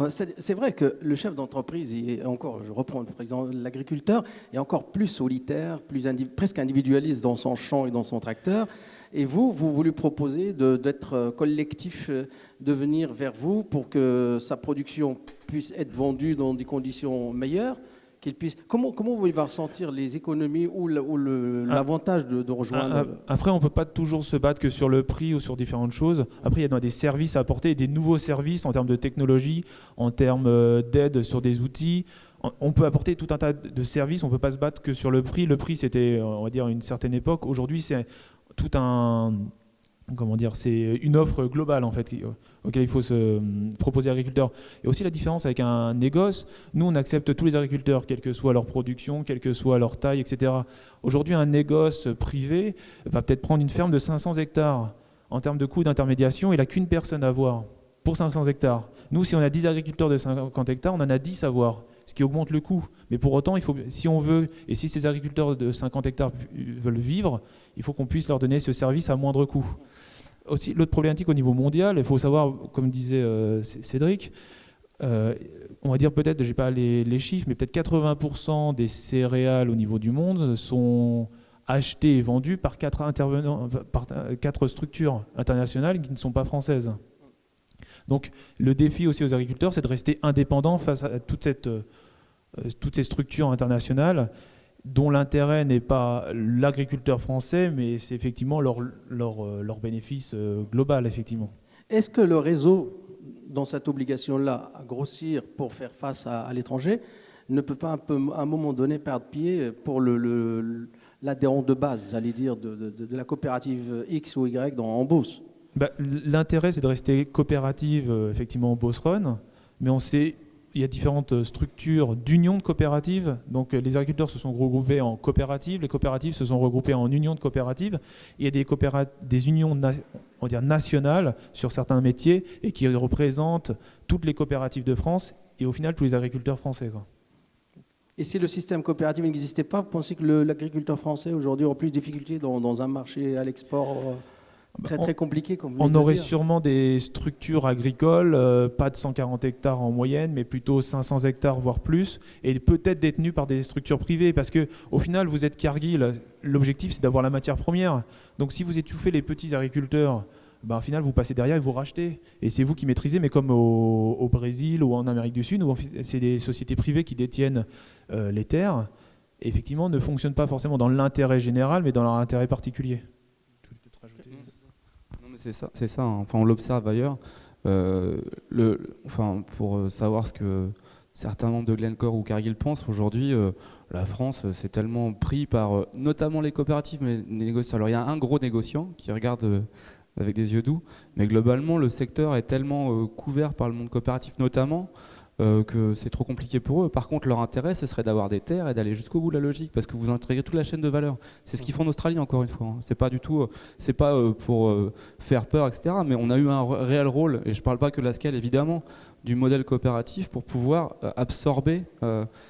C'est vrai que le chef d'entreprise, je reprends le président, l'agriculteur est encore plus solitaire, presque individualiste dans son champ et dans son tracteur. Et vous lui proposez d'être collectif, de venir vers vous pour que sa production puisse être vendue dans des conditions meilleures, qu'il puisse. Comment il va ressentir les économies ou l'avantage de rejoindre? Après, on ne peut pas toujours se battre que sur le prix ou sur différentes choses. Après, il y a des services à apporter, des nouveaux services en termes de technologie, en termes d'aide sur des outils. On peut apporter tout un tas de services, on ne peut pas se battre que sur le prix. Le prix, c'était, on va dire, une certaine époque. Aujourd'hui, c'est c'est une offre globale en fait auquel il faut se proposer aux agriculteurs. Et aussi la différence avec un négoce, nous on accepte tous les agriculteurs, quelle que soit leur production, quelle que soit leur taille, etc. Aujourd'hui, un négoce privé va peut-être prendre une ferme de 500 hectares. En termes de coût d'intermédiation, il n'a qu'une personne à voir pour 500 hectares. Nous, si on a 10 agriculteurs de 50 hectares, on en a 10 à voir, ce qui augmente le coût. Mais pour autant, si on veut, et si ces agriculteurs de 50 hectares veulent vivre, il faut qu'on puisse leur donner ce service à moindre coût. Aussi, l'autre problématique au niveau mondial, il faut savoir, comme disait Cédric, on va dire peut-être, je n'ai pas les chiffres, mais peut-être 80% des céréales au niveau du monde sont achetées et vendues par 4 structures internationales qui ne sont pas françaises. Donc le défi aussi aux agriculteurs, c'est de rester indépendants face à toutes ces structures internationales dont l'intérêt n'est pas l'agriculteur français, mais c'est effectivement leur bénéfice global, effectivement. Est-ce que le réseau, dans cette obligation-là, à grossir pour faire face à l'étranger, ne peut pas à un moment donné perdre pied pour l'adhérent de base, j'allais dire, de la coopérative X ou Y en Beauce? L'intérêt, c'est de rester coopérative, effectivement, en Beauce-Rhône, mais il y a différentes structures d'union de coopératives. Donc les agriculteurs se sont regroupés en coopératives, les coopératives se sont regroupées en unions de coopératives. Il y a des unions on va dire nationales sur certains métiers et qui représentent toutes les coopératives de France et au final tous les agriculteurs français, quoi. Et si le système coopératif n'existait pas, vous pensez que l'agriculteur français aujourd'hui aurait plus de difficultés dans un marché à l'export très compliqué, comme vous on aurait dire. sûrement des structures agricoles, pas de 140 hectares en moyenne, mais plutôt 500 hectares, voire plus, et peut-être détenues par des structures privées, parce qu'au final, vous êtes Cargill, l'objectif c'est d'avoir la matière première. Donc si vous étouffez les petits agriculteurs, au final, vous passez derrière et vous rachetez. Et c'est vous qui maîtrisez, mais comme au Brésil ou en Amérique du Sud, où c'est des sociétés privées qui détiennent les terres, et effectivement, ne fonctionnent pas forcément dans l'intérêt général, mais dans leur intérêt particulier. C'est ça. Enfin, on l'observe ailleurs. Pour savoir ce que certains membres de Glencore ou Cargill pensent, aujourd'hui, la France s'est tellement pris par notamment les coopératives, mais les négociants. Alors, il y a un gros négociant qui regarde avec des yeux doux, mais globalement, le secteur est tellement couvert par le monde coopératif, notamment, que c'est trop compliqué pour eux. Par contre, leur intérêt, ce serait d'avoir des terres et d'aller jusqu'au bout de la logique, parce que vous intégrez toute la chaîne de valeur. C'est ce qu'ils font en Australie, encore une fois. C'est pas du tout, c'est pas pour faire peur, etc. Mais on a eu un réel rôle, et je parle pas que de la scale, évidemment, du modèle coopératif pour pouvoir absorber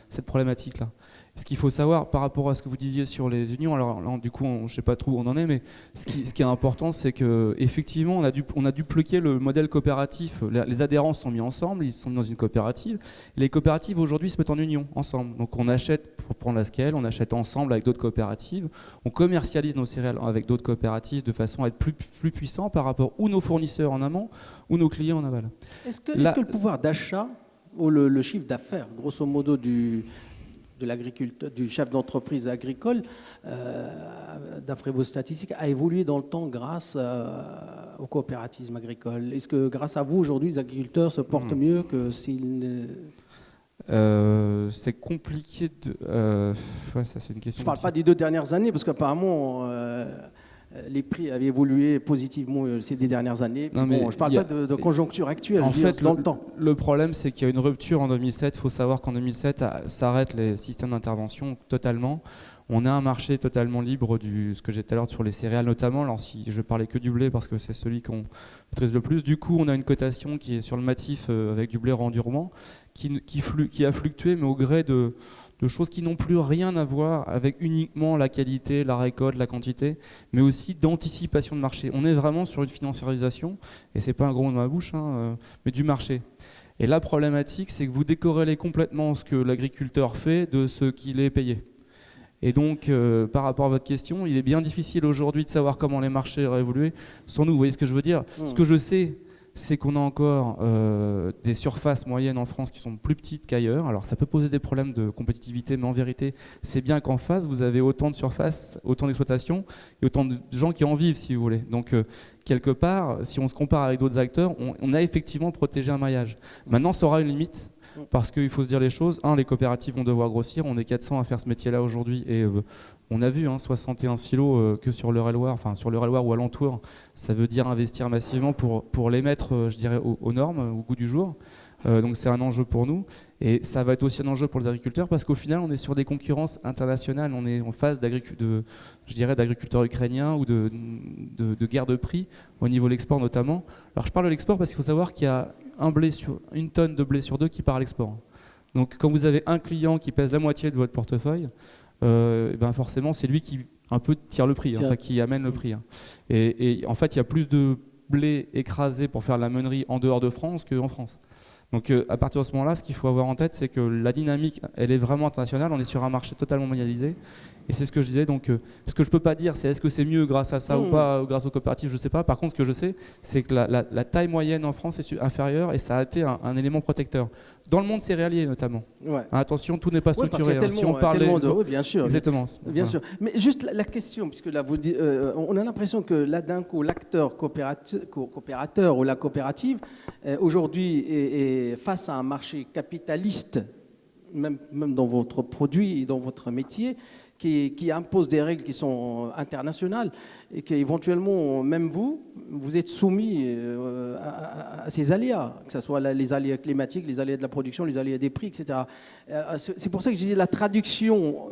cette problématique-là. Ce qu'il faut savoir par rapport à ce que vous disiez sur les unions, alors là, du coup, je ne sais pas trop où on en est, mais ce qui est important, c'est qu'effectivement, on a dupliqué le modèle coopératif. Les adhérents sont mis ensemble, ils sont mis dans une coopérative. Et les coopératives, aujourd'hui, se mettent en union, ensemble. Donc on achète, pour prendre la scale, on achète ensemble avec d'autres coopératives. On commercialise nos céréales avec d'autres coopératives de façon à être plus puissant par rapport ou nos fournisseurs en amont ou nos clients en aval. Est-ce que le pouvoir d'achat ou le chiffre d'affaires, grosso modo, de l'agriculteur, du chef d'entreprise agricole, d'après vos statistiques, a évolué dans le temps grâce au coopérativisme agricole? Est-ce que grâce à vous, aujourd'hui, les agriculteurs se portent mieux que s'ils... C'est compliqué de... ouais, ça, c'est une question. Je ne parle pas des 2 dernières années, parce qu'apparemment, les prix avaient évolué positivement ces 2 dernières années. Non, bon, je ne parle pas de conjoncture actuelle, en fait, dans le temps. Le problème, c'est qu'il y a une rupture en 2007. Il faut savoir qu'en 2007, s'arrêtent les systèmes d'intervention totalement. On a un marché totalement libre ce que j'ai dit tout à l'heure sur les céréales notamment. Alors si je parlais que du blé parce que c'est celui qu'on maîtrise le plus. Du coup, on a une cotation qui est sur le matif avec du blé rendurement qui a fluctué, mais au gré de choses qui n'ont plus rien à voir avec uniquement la qualité, la récolte, la quantité, mais aussi d'anticipation de marché. On est vraiment sur une financiarisation, et c'est pas un gros mot dans ma bouche, mais du marché. Et la problématique, c'est que vous décorrélez complètement ce que l'agriculteur fait de ce qu'il est payé. Et donc, par rapport à votre question, il est bien difficile aujourd'hui de savoir comment les marchés auraient évolué sans nous. Vous voyez ce que je veux dire ? Ce que je sais, c'est qu'on a encore des surfaces moyennes en France qui sont plus petites qu'ailleurs. Alors ça peut poser des problèmes de compétitivité, mais en vérité, c'est bien qu'en face, vous avez autant de surfaces, autant d'exploitations et autant de gens qui en vivent, si vous voulez. Donc, quelque part, si on se compare avec d'autres acteurs, on a effectivement protégé un maillage. Maintenant, ça aura une limite. Parce qu'il faut se dire les choses. Les coopératives vont devoir grossir. On est 400 à faire ce métier-là aujourd'hui. Et on a vu 61 silos que sur l'Eure-et-Loire, enfin sur l'Eure-et-Loire ou alentour. Ça veut dire investir massivement pour les mettre, je dirais, aux normes, au goût du jour. Donc c'est un enjeu pour nous. Et ça va être aussi un enjeu pour les agriculteurs parce qu'au final, on est sur des concurrences internationales. On est en phase d'agriculteurs ukrainiens ou de guerre de prix au niveau de l'export notamment. Alors je parle de l'export parce qu'il faut savoir qu'il y a une tonne de blé sur 2 qui part à l'export. Donc quand vous avez un client qui pèse la moitié de votre portefeuille, forcément c'est lui qui un peu tire le prix, qui amène le prix. Et en fait il y a plus de blé écrasé pour faire la meunerie en dehors de France qu'en France. Donc à partir de ce moment-là, ce qu'il faut avoir en tête, c'est que la dynamique, elle est vraiment internationale. On est sur un marché totalement mondialisé. Et c'est ce que je disais. Donc ce que je ne peux pas dire, c'est est-ce que c'est mieux grâce à ça ou pas, grâce aux coopératives, je ne sais pas. Par contre, ce que je sais, c'est que la taille moyenne en France est inférieure et ça a été un élément protecteur. Dans le monde céréalier notamment. Ouais. Attention, tout n'est pas structuré. Parce qu'il y a tellement de... Oui, bien sûr. Exactement. Bien sûr. Mais juste la question, puisque là, on a l'impression que là, d'un coup, l'acteur coopérateur ou la coopérative, aujourd'hui, est face à un marché capitaliste, même dans votre produit et dans votre métier, qui impose des règles qui sont internationales et qu'éventuellement, même vous êtes soumis à ces aléas, que ce soit les aléas climatiques, les aléas de la production, les aléas des prix, etc. C'est pour ça que je dis la traduction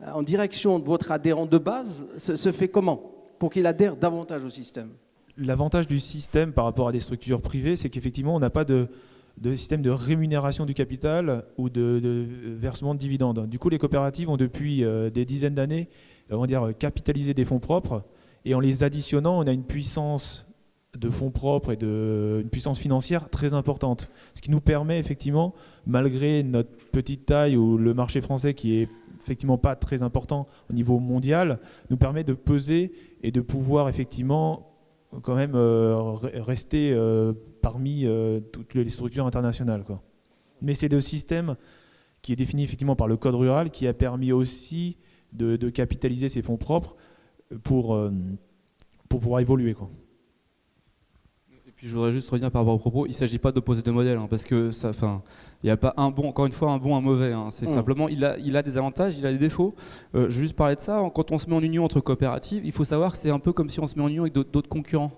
en direction de votre adhérent de base se fait comment pour qu'il adhère davantage au système? L'avantage du système par rapport à des structures privées, c'est qu'effectivement, on n'a pas de système de rémunération du capital ou de versement de dividendes. Du coup, les coopératives ont depuis des dizaines d'années capitalisé des fonds propres et en les additionnant, on a une puissance de fonds propres et une puissance financière très importante. Ce qui nous permet effectivement, malgré notre petite taille ou le marché français qui est effectivement pas très important au niveau mondial, nous permet de peser et de pouvoir effectivement quand même rester parmi toutes les structures internationales, quoi. Mais c'est le système qui est défini effectivement par le code rural qui a permis aussi de capitaliser ces fonds propres pour pouvoir évoluer, quoi. Et puis je voudrais juste revenir par rapport au propos, il ne s'agit pas d'opposer deux modèles, parce que il n'y a pas un bon, encore une fois, un bon, un mauvais. C'est simplement, il a des avantages, il a des défauts. Je vais juste parler de ça. Quand on se met en union entre coopératives, il faut savoir que c'est un peu comme si on se met en union avec d'autres concurrents.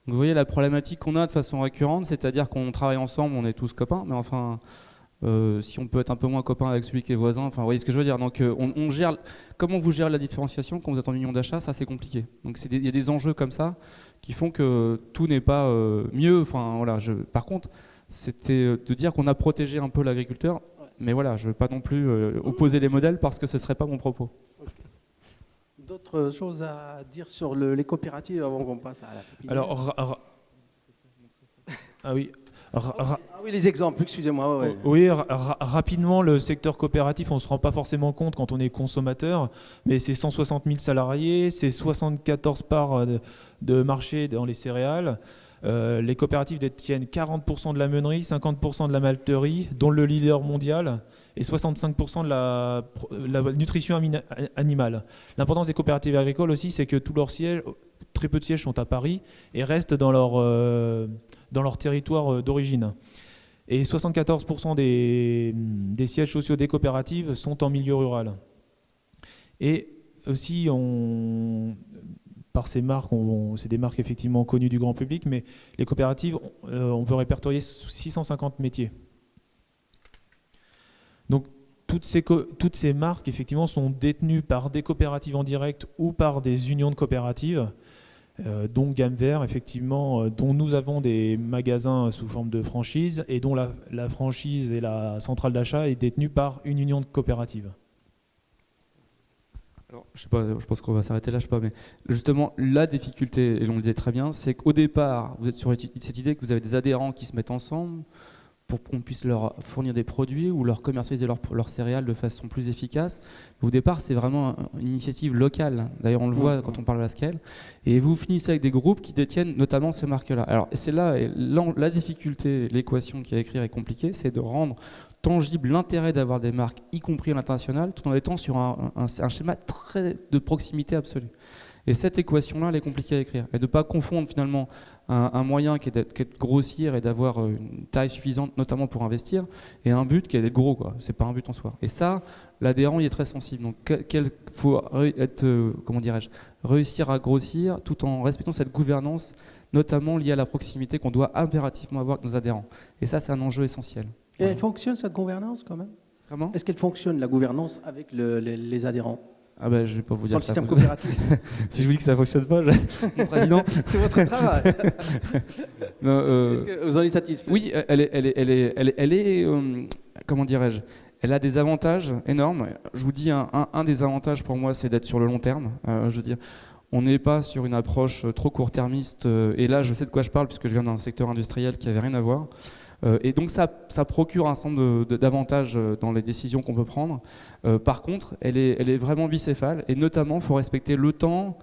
vous voyez la problématique qu'on a de façon récurrente, c'est-à-dire qu'on travaille ensemble, on est tous copains, mais enfin, si on peut être un peu moins copain avec celui qui est voisin, enfin, vous voyez ce que je veux dire. Donc, on gère, comment vous gérez la différenciation quand vous êtes en union d'achat, ça c'est compliqué. Donc, il y a des enjeux comme ça qui font que tout n'est pas mieux. Enfin, voilà, par contre, c'était de dire qu'on a protégé un peu l'agriculteur, mais voilà, je ne veux pas non plus opposer les modèles parce que ce ne serait pas mon propos. D'autres choses à dire sur les coopératives avant qu'on passe à la pépinière? Alors, ah oui. Ah oui, les exemples, excusez-moi. Ouais. Oui, rapidement, le secteur coopératif, on ne se rend pas forcément compte quand on est consommateur, mais c'est 160 000 salariés, c'est 74 parts de marché dans les céréales. Les coopératives détiennent 40% de la meunerie, 50% de la malterie, dont le leader mondial, et 65% de la nutrition animale. L'importance des coopératives agricoles aussi, c'est que tous leurs sièges, très peu de sièges sont à Paris et restent dans leur territoire d'origine. Et 74% des sièges sociaux des coopératives sont en milieu rural. Et aussi, par ces marques, c'est des marques effectivement connues du grand public, mais les coopératives, on peut répertorier 650 métiers. Donc, toutes ces marques, effectivement, sont détenues par des coopératives en direct ou par des unions de coopératives, dont Gamme Vert, effectivement, dont nous avons des magasins sous forme de franchise et dont la franchise et la centrale d'achat est détenue par une union de coopératives. Alors, je sais pas, je pense qu'on va s'arrêter là, je sais pas, mais justement, la difficulté, et on le disait très bien, c'est qu'au départ, vous êtes sur cette idée que vous avez des adhérents qui se mettent ensemble pour qu'on puisse leur fournir des produits ou leur commercialiser leurs céréales de façon plus efficace. Au départ, c'est vraiment une initiative locale. D'ailleurs, on le voit quand on parle de la scale. Et vous finissez avec des groupes qui détiennent notamment ces marques-là. Alors, c'est là la difficulté, l'équation qui à écrire est compliquée, c'est de rendre tangible l'intérêt d'avoir des marques, y compris à l'international, tout en étant sur un schéma très de proximité absolue. Et cette équation-là, elle est compliquée à écrire. Et de ne pas confondre finalement un moyen qui est de grossir et d'avoir une taille suffisante, notamment pour investir, et un but qui est d'être gros, quoi. C'est pas un but en soi. Et ça, l'adhérent y est très sensible. Donc, il faut réussir à grossir tout en respectant cette gouvernance, notamment liée à la proximité qu'on doit impérativement avoir avec nos adhérents. Et ça, c'est un enjeu essentiel. Et elle fonctionne, cette gouvernance, quand même? Comment ? Est-ce qu'elle fonctionne, la gouvernance, avec les adhérents? Ah ben, je vais pas vous dire sur le système coopératif. Si je vous dis que ça fonctionne pas, mon président. C'est votre travail. Est-ce que vous en êtes satisfait? Oui, elle est comment dirais-je, elle a des avantages énormes. Je vous dis, un des avantages pour moi, c'est d'être sur le long terme. Je veux dire, on n'est pas sur une approche trop court-termiste. Et là, je sais de quoi je parle, puisque je viens d'un secteur industriel qui n'avait rien à voir. Et donc ça procure un certain nombre d'avantages dans les décisions qu'on peut prendre. Par contre, elle est vraiment bicéphale, et notamment, il faut respecter le temps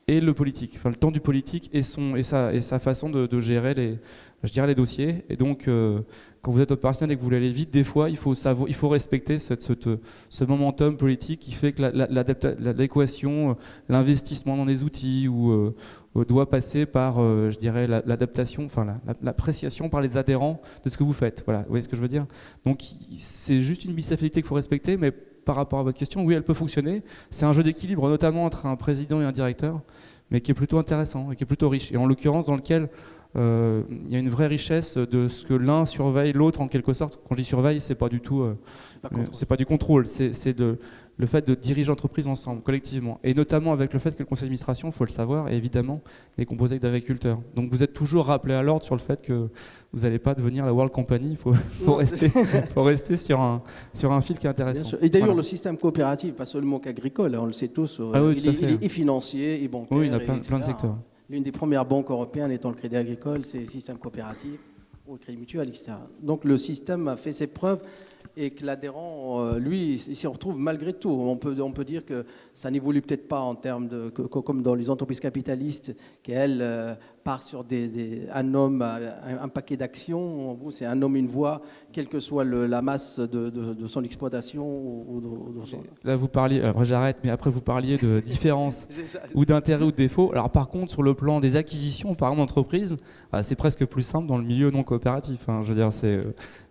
et le politique, enfin le temps du politique et sa façon de gérer les dossiers. Et donc, quand vous êtes opérationnel et que vous voulez aller vite, des fois, il faut respecter ce momentum politique qui fait que l'équation, l'investissement dans les outils doit passer par, je dirais, l'adaptation, enfin l'appréciation par les adhérents de ce que vous faites. Voilà, vous voyez ce que je veux dire? Donc, c'est juste une bicéphalité qu'il faut respecter, mais par rapport à votre question, oui, elle peut fonctionner. C'est un jeu d'équilibre, notamment entre un président et un directeur, mais qui est plutôt intéressant et qui est plutôt riche. Et en l'occurrence, dans lequel il y a une vraie richesse de ce que l'un surveille l'autre, en quelque sorte. Quand je dis surveille, c'est pas du tout, c'est pas du contrôle, c'est le fait de diriger l'entreprise ensemble, collectivement. Et notamment avec le fait que le conseil d'administration, il faut le savoir, est évidemment est composé d'agriculteurs. Donc vous êtes toujours rappelé à l'ordre sur le fait que vous n'allez pas devenir la World Company, il faut rester sur un fil qui est intéressant. Et d'ailleurs, le système coopératif, pas seulement qu'agricole, on le sait tous, il est financier, et bancaire. Oui, il y a plein de secteurs. L'une des premières banques européennes étant le Crédit Agricole, c'est le système coopératif ou le Crédit Mutuel, etc. Donc le système a fait ses preuves et que l'adhérent, lui, il s'y retrouve malgré tout. On peut dire que ça n'évolue peut-être pas en termes comme dans les entreprises capitalistes, qui elles partent sur un homme, un paquet d'actions. Vous, c'est un homme, une voix, quelle que soit la masse de son exploitation. Là, vous parliez, après j'arrête, mais après vous parliez de différences ou d'intérêts ou de défauts. Alors par contre, sur le plan des acquisitions, par exemple d'entreprise, c'est presque plus simple dans le milieu non coopératif. Je veux dire,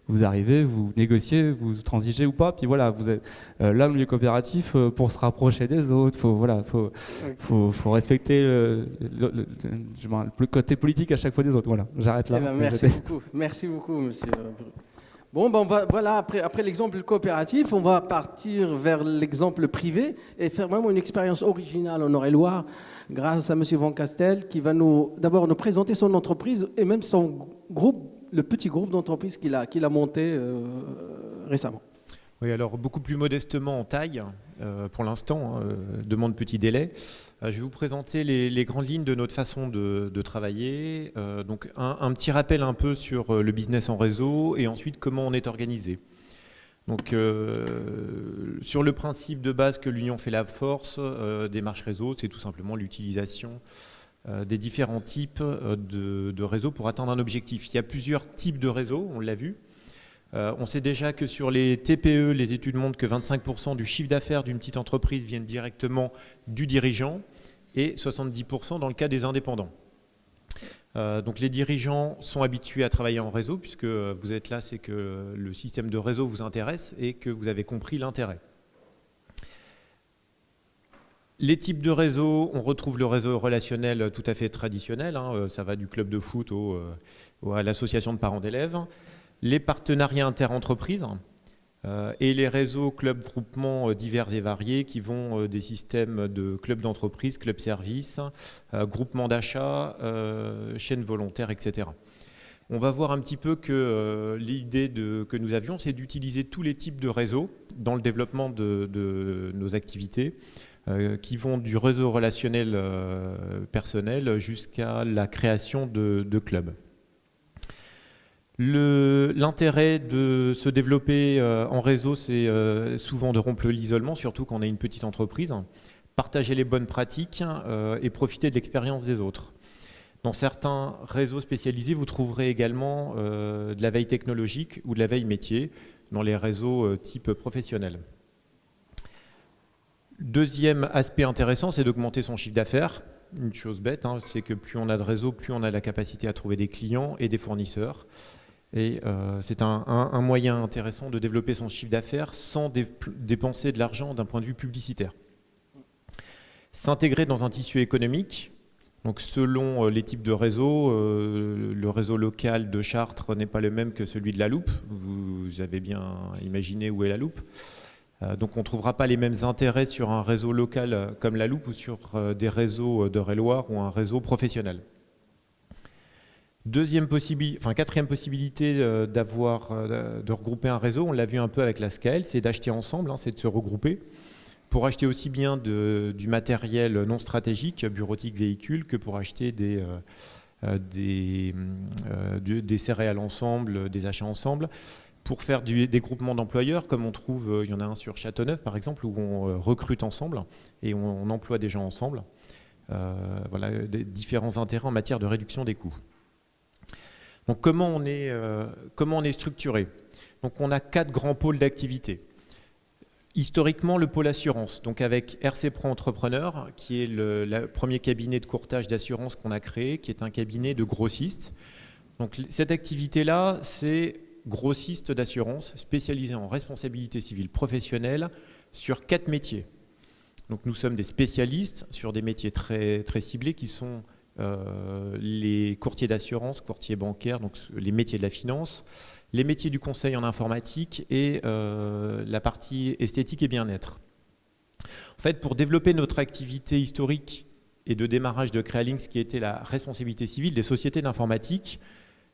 vous arrivez, vous négociez, vous transigez ou pas, puis voilà, vous êtes là, le milieu coopératif, pour se rapprocher des autres, faut respecter le côté politique à chaque fois des autres. Voilà, j'arrête là. Eh ben, merci beaucoup, monsieur. Bon, ben voilà, après l'exemple coopératif, on va partir vers l'exemple privé et faire vraiment une expérience originale en Eure-et-Loire grâce à monsieur Van Castel qui va d'abord nous présenter son entreprise et même son groupe, le petit groupe d'entreprises qu'il a monté récemment. Oui, alors beaucoup plus modestement en taille, pour l'instant, demande petit délai. Je vais vous présenter les grandes lignes de notre façon de travailler. Donc un petit rappel un peu sur le business en réseau et ensuite comment on est organisé. Donc sur le principe de base que l'union fait la force des marches réseau, c'est tout simplement l'utilisation des différents types de réseaux pour atteindre un objectif. Il y a plusieurs types de réseaux, on l'a vu. On sait déjà que sur les TPE, les études montrent que 25% du chiffre d'affaires d'une petite entreprise viennent directement du dirigeant et 70% dans le cas des indépendants. Donc les dirigeants sont habitués à travailler en réseau puisque vous êtes là, c'est que le système de réseau vous intéresse et que vous avez compris l'intérêt. Les types de réseaux, on retrouve le réseau relationnel tout à fait traditionnel, ça va du club de foot à l'association de parents d'élèves. Les partenariats interentreprises et les réseaux clubs groupements divers et variés qui vont des systèmes de clubs d'entreprise, clubs services, groupements d'achat, chaînes volontaires, etc. On va voir un petit peu que l'idée que nous avions, c'est d'utiliser tous les types de réseaux dans le développement de nos activités qui vont du réseau relationnel personnel jusqu'à la création de clubs. L'intérêt de se développer en réseau, c'est souvent de rompre l'isolement, surtout quand on est une petite entreprise, partager les bonnes pratiques et profiter de l'expérience des autres. Dans certains réseaux spécialisés, vous trouverez également de la veille technologique ou de la veille métier dans les réseaux type professionnel. Deuxième aspect intéressant, c'est d'augmenter son chiffre d'affaires. Une chose bête, c'est que plus on a de réseaux, plus on a la capacité à trouver des clients et des fournisseurs. Et c'est un moyen intéressant de développer son chiffre d'affaires sans dépenser de l'argent d'un point de vue publicitaire. S'intégrer dans un tissu économique, donc selon les types de réseaux, le réseau local de Chartres n'est pas le même que celui de La Loupe. Vous avez bien imaginé où est La Loupe. Donc on ne trouvera pas les mêmes intérêts sur un réseau local comme La Loupe ou sur des réseaux d'Eure-et-Loire ou un réseau professionnel. Quatrième possibilité de regrouper un réseau, on l'a vu un peu avec la SCAEL, c'est d'acheter ensemble, c'est de se regrouper pour acheter aussi bien du matériel non stratégique, bureautique, véhicule, que pour acheter des céréales ensemble, des achats ensemble, pour faire des groupements d'employeurs, comme on trouve, il y en a un sur Châteauneuf par exemple, où on recrute ensemble et on emploie des gens ensemble. Voilà, des différents intérêts en matière de réduction des coûts. Donc comment on est structuré? Donc on a 4 grands pôles d'activité. Historiquement, le pôle assurance, donc avec RC Pro Entrepreneur, qui est le premier cabinet de courtage d'assurance qu'on a créé, qui est un cabinet de grossistes. Donc cette activité-là, c'est grossiste d'assurance, spécialisé en responsabilité civile professionnelle sur 4 métiers. Donc nous sommes des spécialistes sur des métiers très, très ciblés qui sont les courtiers d'assurance, courtiers bancaires, donc les métiers de la finance, les métiers du conseil en informatique et la partie esthétique et bien-être. En fait, pour développer notre activité historique et de démarrage de Crealinx, qui était la responsabilité civile des sociétés d'informatique,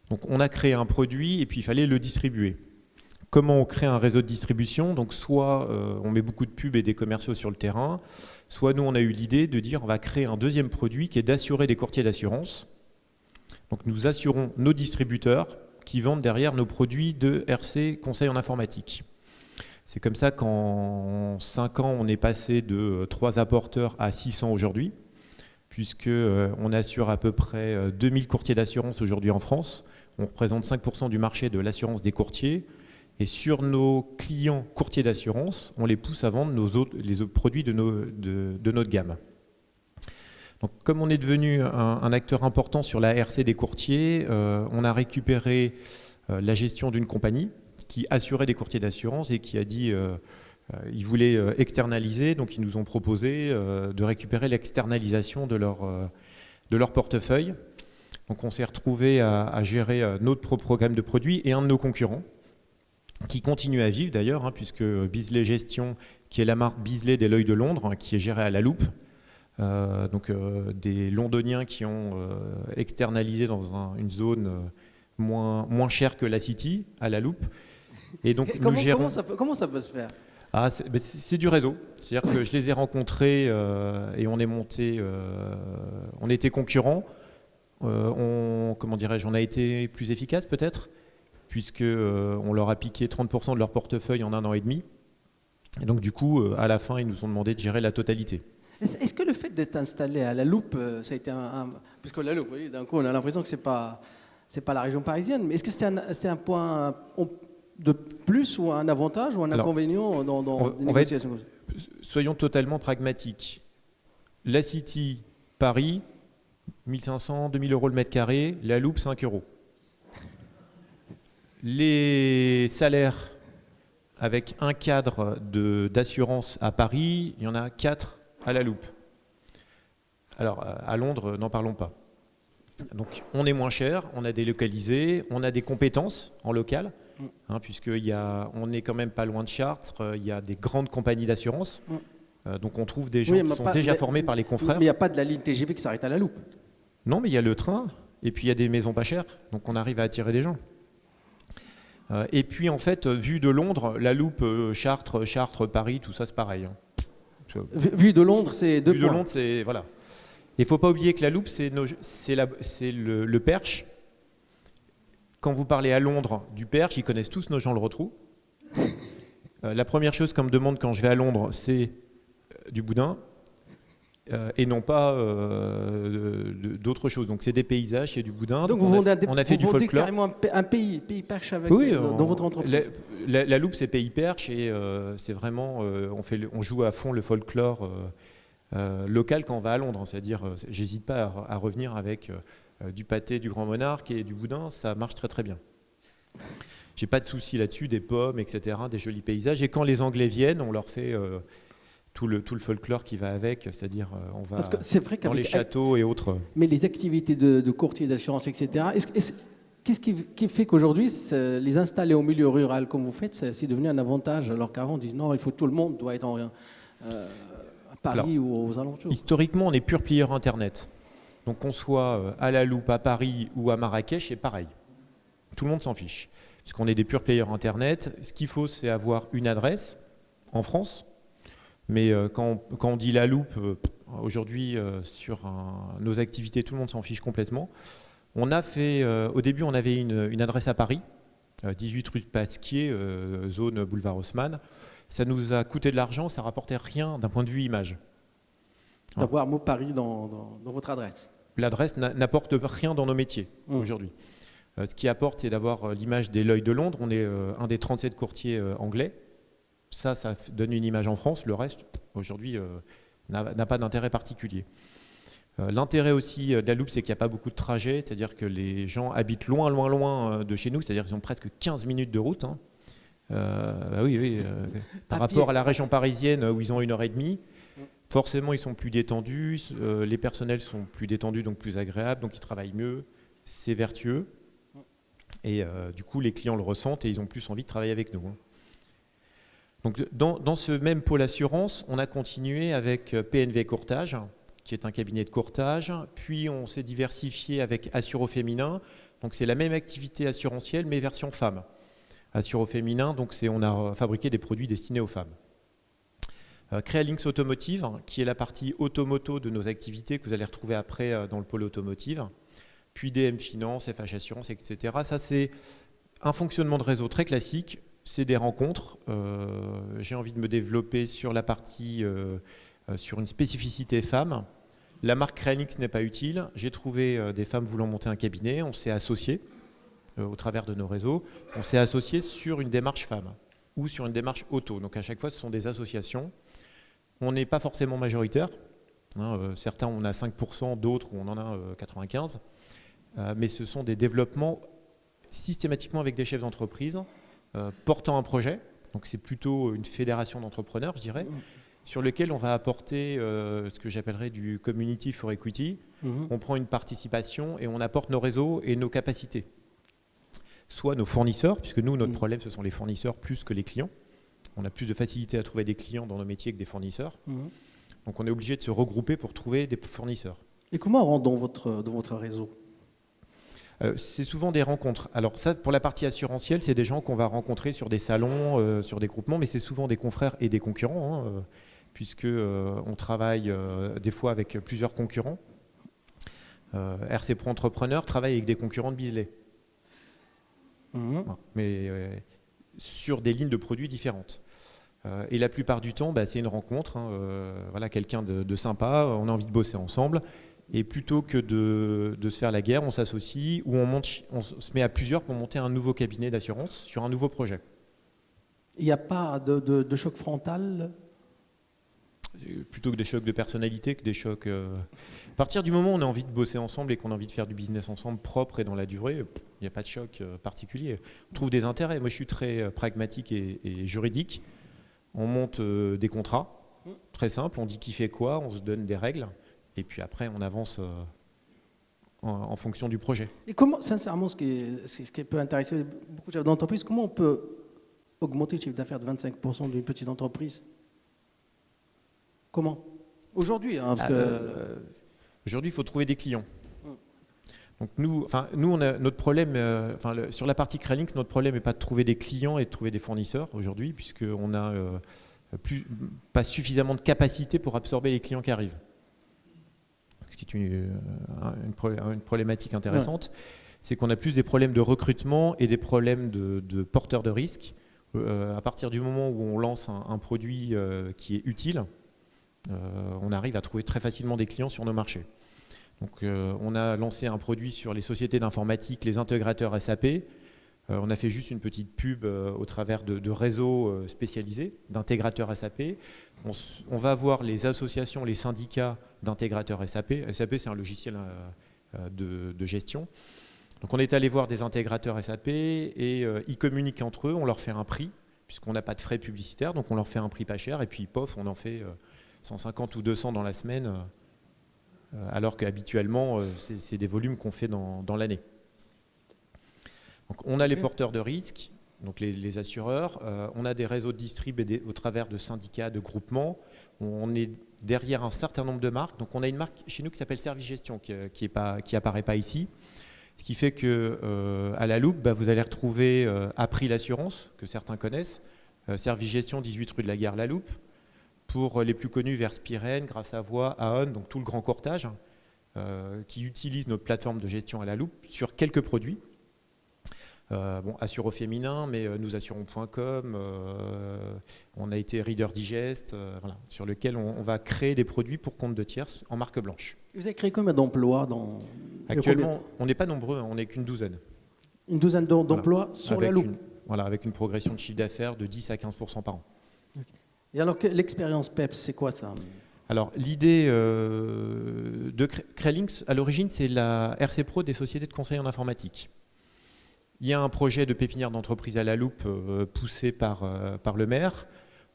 donc on a créé un produit et puis il fallait le distribuer. Comment on crée un réseau de distribution? Donc soit on met beaucoup de pubs et des commerciaux sur le terrain, soit nous on a eu l'idée de dire on va créer un deuxième produit qui est d'assurer des courtiers d'assurance. Donc nous assurons nos distributeurs qui vendent derrière nos produits de RC Conseil en informatique. C'est comme ça qu'en 5 ans on est passé de 3 apporteurs à 600 aujourd'hui, puisque on assure à peu près 2000 courtiers d'assurance aujourd'hui en France. On représente 5% du marché de l'assurance des courtiers. Et sur nos clients courtiers d'assurance, on les pousse à vendre les autres produits de notre gamme. Donc, comme on est devenu un acteur important sur la RC des courtiers, on a récupéré la gestion d'une compagnie qui assurait des courtiers d'assurance et qui a dit ils voulaient externaliser, donc ils nous ont proposé de récupérer l'externalisation de leur portefeuille. Donc on s'est retrouvé à gérer notre propre programme de produits et un de nos concurrents, qui continue à vivre d'ailleurs, puisque Beazley Gestion, qui est la marque Beazley des L'Œil de Londres, qui est gérée à la loupe, donc des Londoniens qui ont externalisé dans une zone moins chère que la City, à la loupe. Et donc nous gérons... Comment ça peut se faire? C'est du réseau. C'est-à-dire que je les ai rencontrés et on est monté, on était concurrents. Comment dirais-je, on a été plus efficace peut-être, puisque on leur a piqué 30% de leur portefeuille en 1 an et demi. Et donc du coup, à la fin, ils nous ont demandé de gérer la totalité. Est-ce que le fait d'être installé à la loupe, ça a été puisque la loupe, vous voyez, d'un coup, on a l'impression que c'est pas la région parisienne, mais est-ce que c'était un point de plus ou un avantage ou un inconvénient dans des négociations? Soyons totalement pragmatiques. La City, Paris, 1500, 2000 euros le mètre carré, la loupe, 5 euros. Les salaires avec un cadre d'assurance à Paris, il y en a 4 à la loupe. Alors, à Londres, n'en parlons pas. Donc, on est moins cher, on a délocalisé, on a des compétences en local, puisqu'on est quand même pas loin de Chartres, il y a des grandes compagnies d'assurance. Donc, on trouve des gens qui sont déjà formés par les confrères. Mais il n'y a pas de la ligne TGV qui s'arrête à la loupe. Non, mais il y a le train, et puis il y a des maisons pas chères, donc on arrive à attirer des gens. Et puis en fait, vu de Londres, la loupe, Chartres, Paris, tout ça c'est pareil. Vu de Londres, c'est 2 points. Vu de Londres, c'est... Voilà. Il ne faut pas oublier que la loupe, c'est le Perche. Quand vous parlez à Londres du Perche, ils connaissent tous nos gens le retrou. La première chose qu'on me demande quand je vais à Londres, c'est du boudin. Et non pas d'autres choses. Donc c'est des paysages, c'est du boudin. Donc on a fait du folklore. Carrément un pays perche avec dans votre entreprise. La loupe, c'est pays perche et c'est vraiment on joue à fond le folklore local quand on va à Londres. C'est-à-dire, j'hésite pas à revenir avec du pâté, du grand monarque et du boudin. Ça marche très très bien. J'ai pas de souci là-dessus, des pommes, etc., des jolis paysages. Et quand les Anglais viennent, on leur fait tout le folklore qui va avec, c'est-à-dire on va dans les châteaux et autres. Mais les activités de courtier d'assurance, etc., qu'est-ce qui fait qu'aujourd'hui, les installer au milieu rural comme vous faites, c'est devenu un avantage, alors qu'avant on disait non, tout le monde doit être à Paris ou aux alentours? Historiquement, on est pure player Internet. Donc qu'on soit à la loupe, à Paris ou à Marrakech, c'est pareil. Tout le monde s'en fiche. Parce qu'on est des pure players Internet. Ce qu'il faut, c'est avoir une adresse en France. Mais quand on dit la loupe, aujourd'hui, sur nos activités, tout le monde s'en fiche complètement. On a fait, au début, on avait une adresse à Paris, 18 rue de Pasquier, zone boulevard Haussmann. Ça nous a coûté de l'argent, ça rapportait rien d'un point de vue image. D'avoir mot Paris dans votre adresse. L'adresse n'apporte rien dans nos métiers aujourd'hui. Ce qui apporte, c'est d'avoir l'image des L'Œil de Londres. On est un des 37 courtiers anglais. Ça donne une image en France. Le reste, aujourd'hui, n'a pas d'intérêt particulier. L'intérêt aussi de la loupe, c'est qu'il n'y a pas beaucoup de trajets. C'est-à-dire que les gens habitent loin de chez nous. C'est-à-dire qu'ils ont presque 15 minutes de route. Par rapport à la région parisienne où ils ont 1h30, forcément, ils sont plus détendus. Les personnels sont plus détendus, donc plus agréables. Donc, ils travaillent mieux. C'est vertueux. Et du coup, les clients le ressentent et ils ont plus envie de travailler avec nous. Donc, dans ce même pôle assurance, on a continué avec PNV Courtage, qui est un cabinet de courtage. Puis, on s'est diversifié avec Assuro Féminin. Donc, c'est la même activité assurantielle, mais version femme. Assuro Féminin, donc on a fabriqué des produits destinés aux femmes. Créalinx Automotive, qui est la partie automoto de nos activités que vous allez retrouver après dans le pôle automotive. Puis DM Finance, FH Assurance, etc. Ça, c'est un fonctionnement de réseau très classique. C'est des rencontres. J'ai envie de me développer sur la partie, sur une spécificité femme. La marque Créalinx n'est pas utile. J'ai trouvé des femmes voulant monter un cabinet. On s'est associés au travers de nos réseaux. On s'est associés sur une démarche femme ou sur une démarche auto. Donc à chaque fois, ce sont des associations. On n'est pas forcément majoritaire. Certains, on a 5%, d'autres, on en a 95%. Mais ce sont des développements systématiquement avec des chefs d'entreprise portant un projet. Donc c'est plutôt une fédération d'entrepreneurs, je dirais, sur lequel on va apporter ce que j'appellerais du community for equity. On prend une participation et on apporte nos réseaux et nos capacités. Soit nos fournisseurs, puisque nous, notre problème, ce sont les fournisseurs plus que les clients. On a plus de facilité à trouver des clients dans nos métiers que des fournisseurs. Donc on est obligé de se regrouper pour trouver des fournisseurs. Et comment on rentre dans votre réseau? C'est souvent des rencontres. Alors ça, pour la partie assurantielle, c'est des gens qu'on va rencontrer sur des salons, sur des groupements, mais c'est souvent des confrères et des concurrents, puisque on travaille des fois avec plusieurs concurrents. RC Pro Entrepreneur travaille avec des concurrents de Beazley, mais sur des lignes de produits différentes. Et la plupart du temps, c'est une rencontre. Voilà, quelqu'un de sympa, on a envie de bosser ensemble. Et plutôt que de se faire la guerre, on s'associe ou on se met à plusieurs pour monter un nouveau cabinet d'assurance sur un nouveau projet. Il n'y a pas de choc frontal? Plutôt que des chocs de personnalité, que des chocs... À partir du moment où on a envie de bosser ensemble et qu'on a envie de faire du business ensemble propre et dans la durée, il n'y a pas de choc particulier. On trouve des intérêts. Moi, je suis très pragmatique et juridique. On monte des contrats, très simples. On dit qui fait quoi, on se donne des règles. Et puis après, on avance en fonction du projet. Et comment, sincèrement, ce qui peut intéresser beaucoup de chefs d'entreprise, comment on peut augmenter le chiffre d'affaires de 25% d'une petite entreprise? Comment? Aujourd'hui, Aujourd'hui, il faut trouver des clients. Donc nous, on a notre problème, sur la partie Crealinx, notre problème n'est pas de trouver des clients et de trouver des fournisseurs aujourd'hui, puisqu'on n'a pas suffisamment de capacité pour absorber les clients qui arrivent. Ce qui est une problématique intéressante, c'est qu'on a plus des problèmes de recrutement et des problèmes de porteurs de risques. À partir du moment où on lance un produit qui est utile, on arrive à trouver très facilement des clients sur nos marchés. Donc, on a lancé un produit sur les sociétés d'informatique, les intégrateurs SAP. On a fait juste une petite pub au travers de réseaux spécialisés, d'intégrateurs SAP. On va voir les associations, les syndicats d'intégrateurs SAP. SAP, c'est un logiciel de gestion. Donc on est allé voir des intégrateurs SAP et ils communiquent entre eux, on leur fait un prix, puisqu'on n'a pas de frais publicitaires, donc on leur fait un prix pas cher, et puis pof, on en fait 150 ou 200 dans la semaine, alors qu'habituellement, c'est des volumes qu'on fait dans l'année. Donc on a les porteurs de risques, donc les assureurs, on a des réseaux de distrib au travers de syndicats, de groupements, on est derrière un certain nombre de marques. Donc on a une marque chez nous qui s'appelle Service Gestion, qui apparaît pas ici, ce qui fait que à la loupe, vous allez retrouver April l'assurance, que certains connaissent, Service Gestion 18 rue de la Gare La Loupe, pour les plus connus vers Spirène, Grâce à Voix, Aon, donc tout le grand courtage, qui utilise notre plateforme de gestion à la loupe sur quelques produits. Assure au féminin, mais nous assurons.com, on a été Reader Digest, voilà, sur lequel on va créer des produits pour compte de tierces en marque blanche. Vous avez créé combien d'emplois Actuellement, on n'est pas nombreux, on n'est qu'une douzaine. Une douzaine d'emplois sur la loupe. Avec une progression de chiffre d'affaires de 10 à 15% par an. Okay. Et alors, l'expérience PEPS, c'est quoi ça? Alors, l'idée de Crealinx, à l'origine, c'est la RC Pro des sociétés de conseil en informatique. Il y a un projet de pépinière d'entreprise à la loupe poussé par le maire.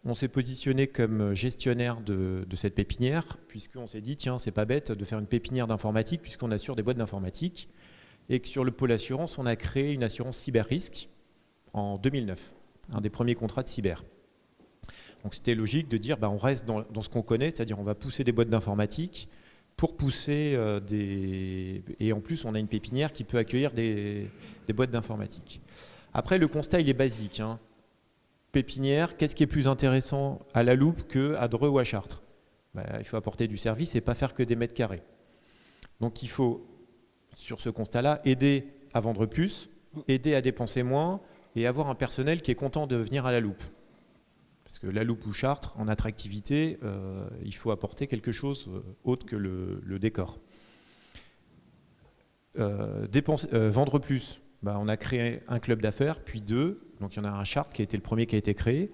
On s'est positionné comme gestionnaire de cette pépinière, puisqu'on s'est dit, tiens, c'est pas bête de faire une pépinière d'informatique, puisqu'on assure des boîtes d'informatique. Et que sur le pôle assurance, on a créé une assurance cyber-risque en 2009, un des premiers contrats de cyber. Donc c'était logique de dire, on reste dans ce qu'on connaît, c'est-à-dire on va pousser des boîtes d'informatique pour pousser Et en plus, on a une pépinière qui peut accueillir des boîtes d'informatique. Après, le constat, il est basique. Pépinière, qu'est-ce qui est plus intéressant à la loupe qu'à Dreux ou à Chartres? Il faut apporter du service et pas faire que des mètres carrés. Donc il faut, sur ce constat-là, aider à vendre plus, aider à dépenser moins et avoir un personnel qui est content de venir à la loupe. Parce que la loupe ou Chartres, en attractivité, il faut apporter quelque chose autre que le décor. Vendre plus, on a créé un club d'affaires, puis 2, Donc il y en a un à Chartres qui a été le premier qui a été créé.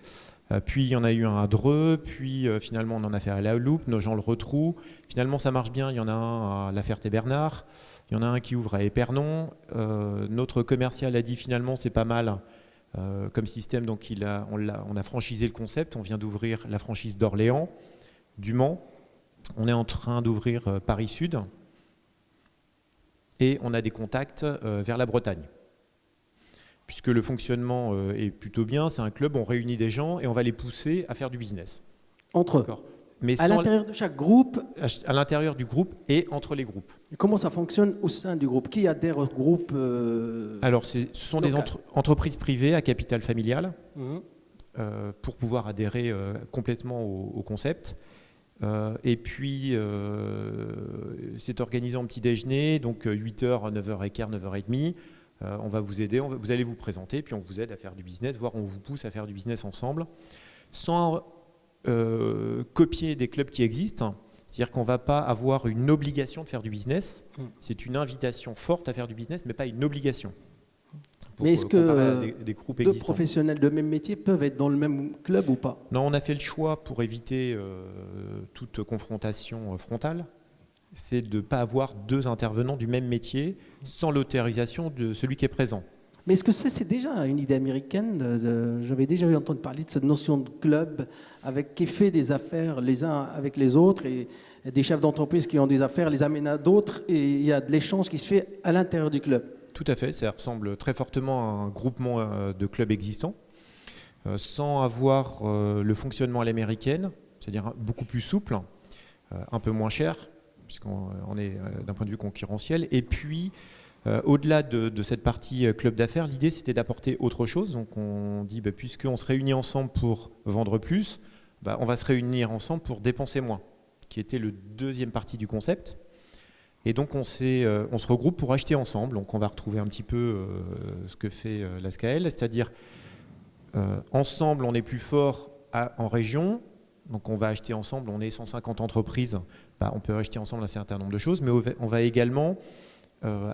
Puis il y en a eu un à Dreux, puis finalement on en a fait à La Loupe, Nogent-le-Rotrou. Finalement ça marche bien, il y en a un à La Ferté-Bernard, il y en a un qui ouvre à Épernon. Notre commercial a dit finalement c'est pas mal comme système, donc on a franchisé le concept. On vient d'ouvrir la franchise d'Orléans, du Mans. On est en train d'ouvrir Paris Sud. Et on a des contacts vers la Bretagne. Puisque le fonctionnement est plutôt bien, c'est un club, on réunit des gens et on va les pousser à faire du business. Entre eux. Mais à l'intérieur de chaque groupe. À l'intérieur du groupe et entre les groupes. Comment ça fonctionne au sein du groupe? Qui adhère au groupe Alors, ce sont des entreprises privées à capital familial pour pouvoir adhérer complètement au concept. Et puis, c'est organisé en petit déjeuner, donc 8h, 9h15, 9h30. On va vous aider, vous allez vous présenter, puis on vous aide à faire du business, voire on vous pousse à faire du business ensemble, sans copier des clubs qui existent. C'est-à-dire qu'on ne va pas avoir une obligation de faire du business. C'est une invitation forte à faire du business, mais pas une obligation. Mais est-ce que des groupes deux existants. professionnels de même métier peuvent être dans le même club ou pas? Non, on a fait le choix pour éviter toute confrontation frontale. C'est de ne pas avoir deux intervenants du même métier sans l'autorisation de celui qui est présent. Mais est-ce que c'est déjà une idée américaine? J'avais déjà entendu parler de cette notion de club qui fait des affaires les uns avec les autres et des chefs d'entreprise qui ont des affaires les amènent à d'autres et il y a de l'échange qui se fait à l'intérieur du club. Tout à fait, ça ressemble très fortement à un groupement de clubs existants, sans avoir le fonctionnement à l'américaine, c'est-à-dire beaucoup plus souple, un peu moins cher, puisqu'on est d'un point de vue concurrentiel. Et puis, au-delà de cette partie club d'affaires, l'idée c'était d'apporter autre chose. Donc on dit, puisqu'on se réunit ensemble pour vendre plus, on va se réunir ensemble pour dépenser moins, qui était le deuxième partie du concept. Et donc on se regroupe pour acheter ensemble. Donc on va retrouver un petit peu ce que fait la SCAL, c'est-à-dire ensemble on est plus fort en région. Donc on va acheter ensemble, on est 150 entreprises, on peut acheter ensemble un certain nombre de choses, mais on va également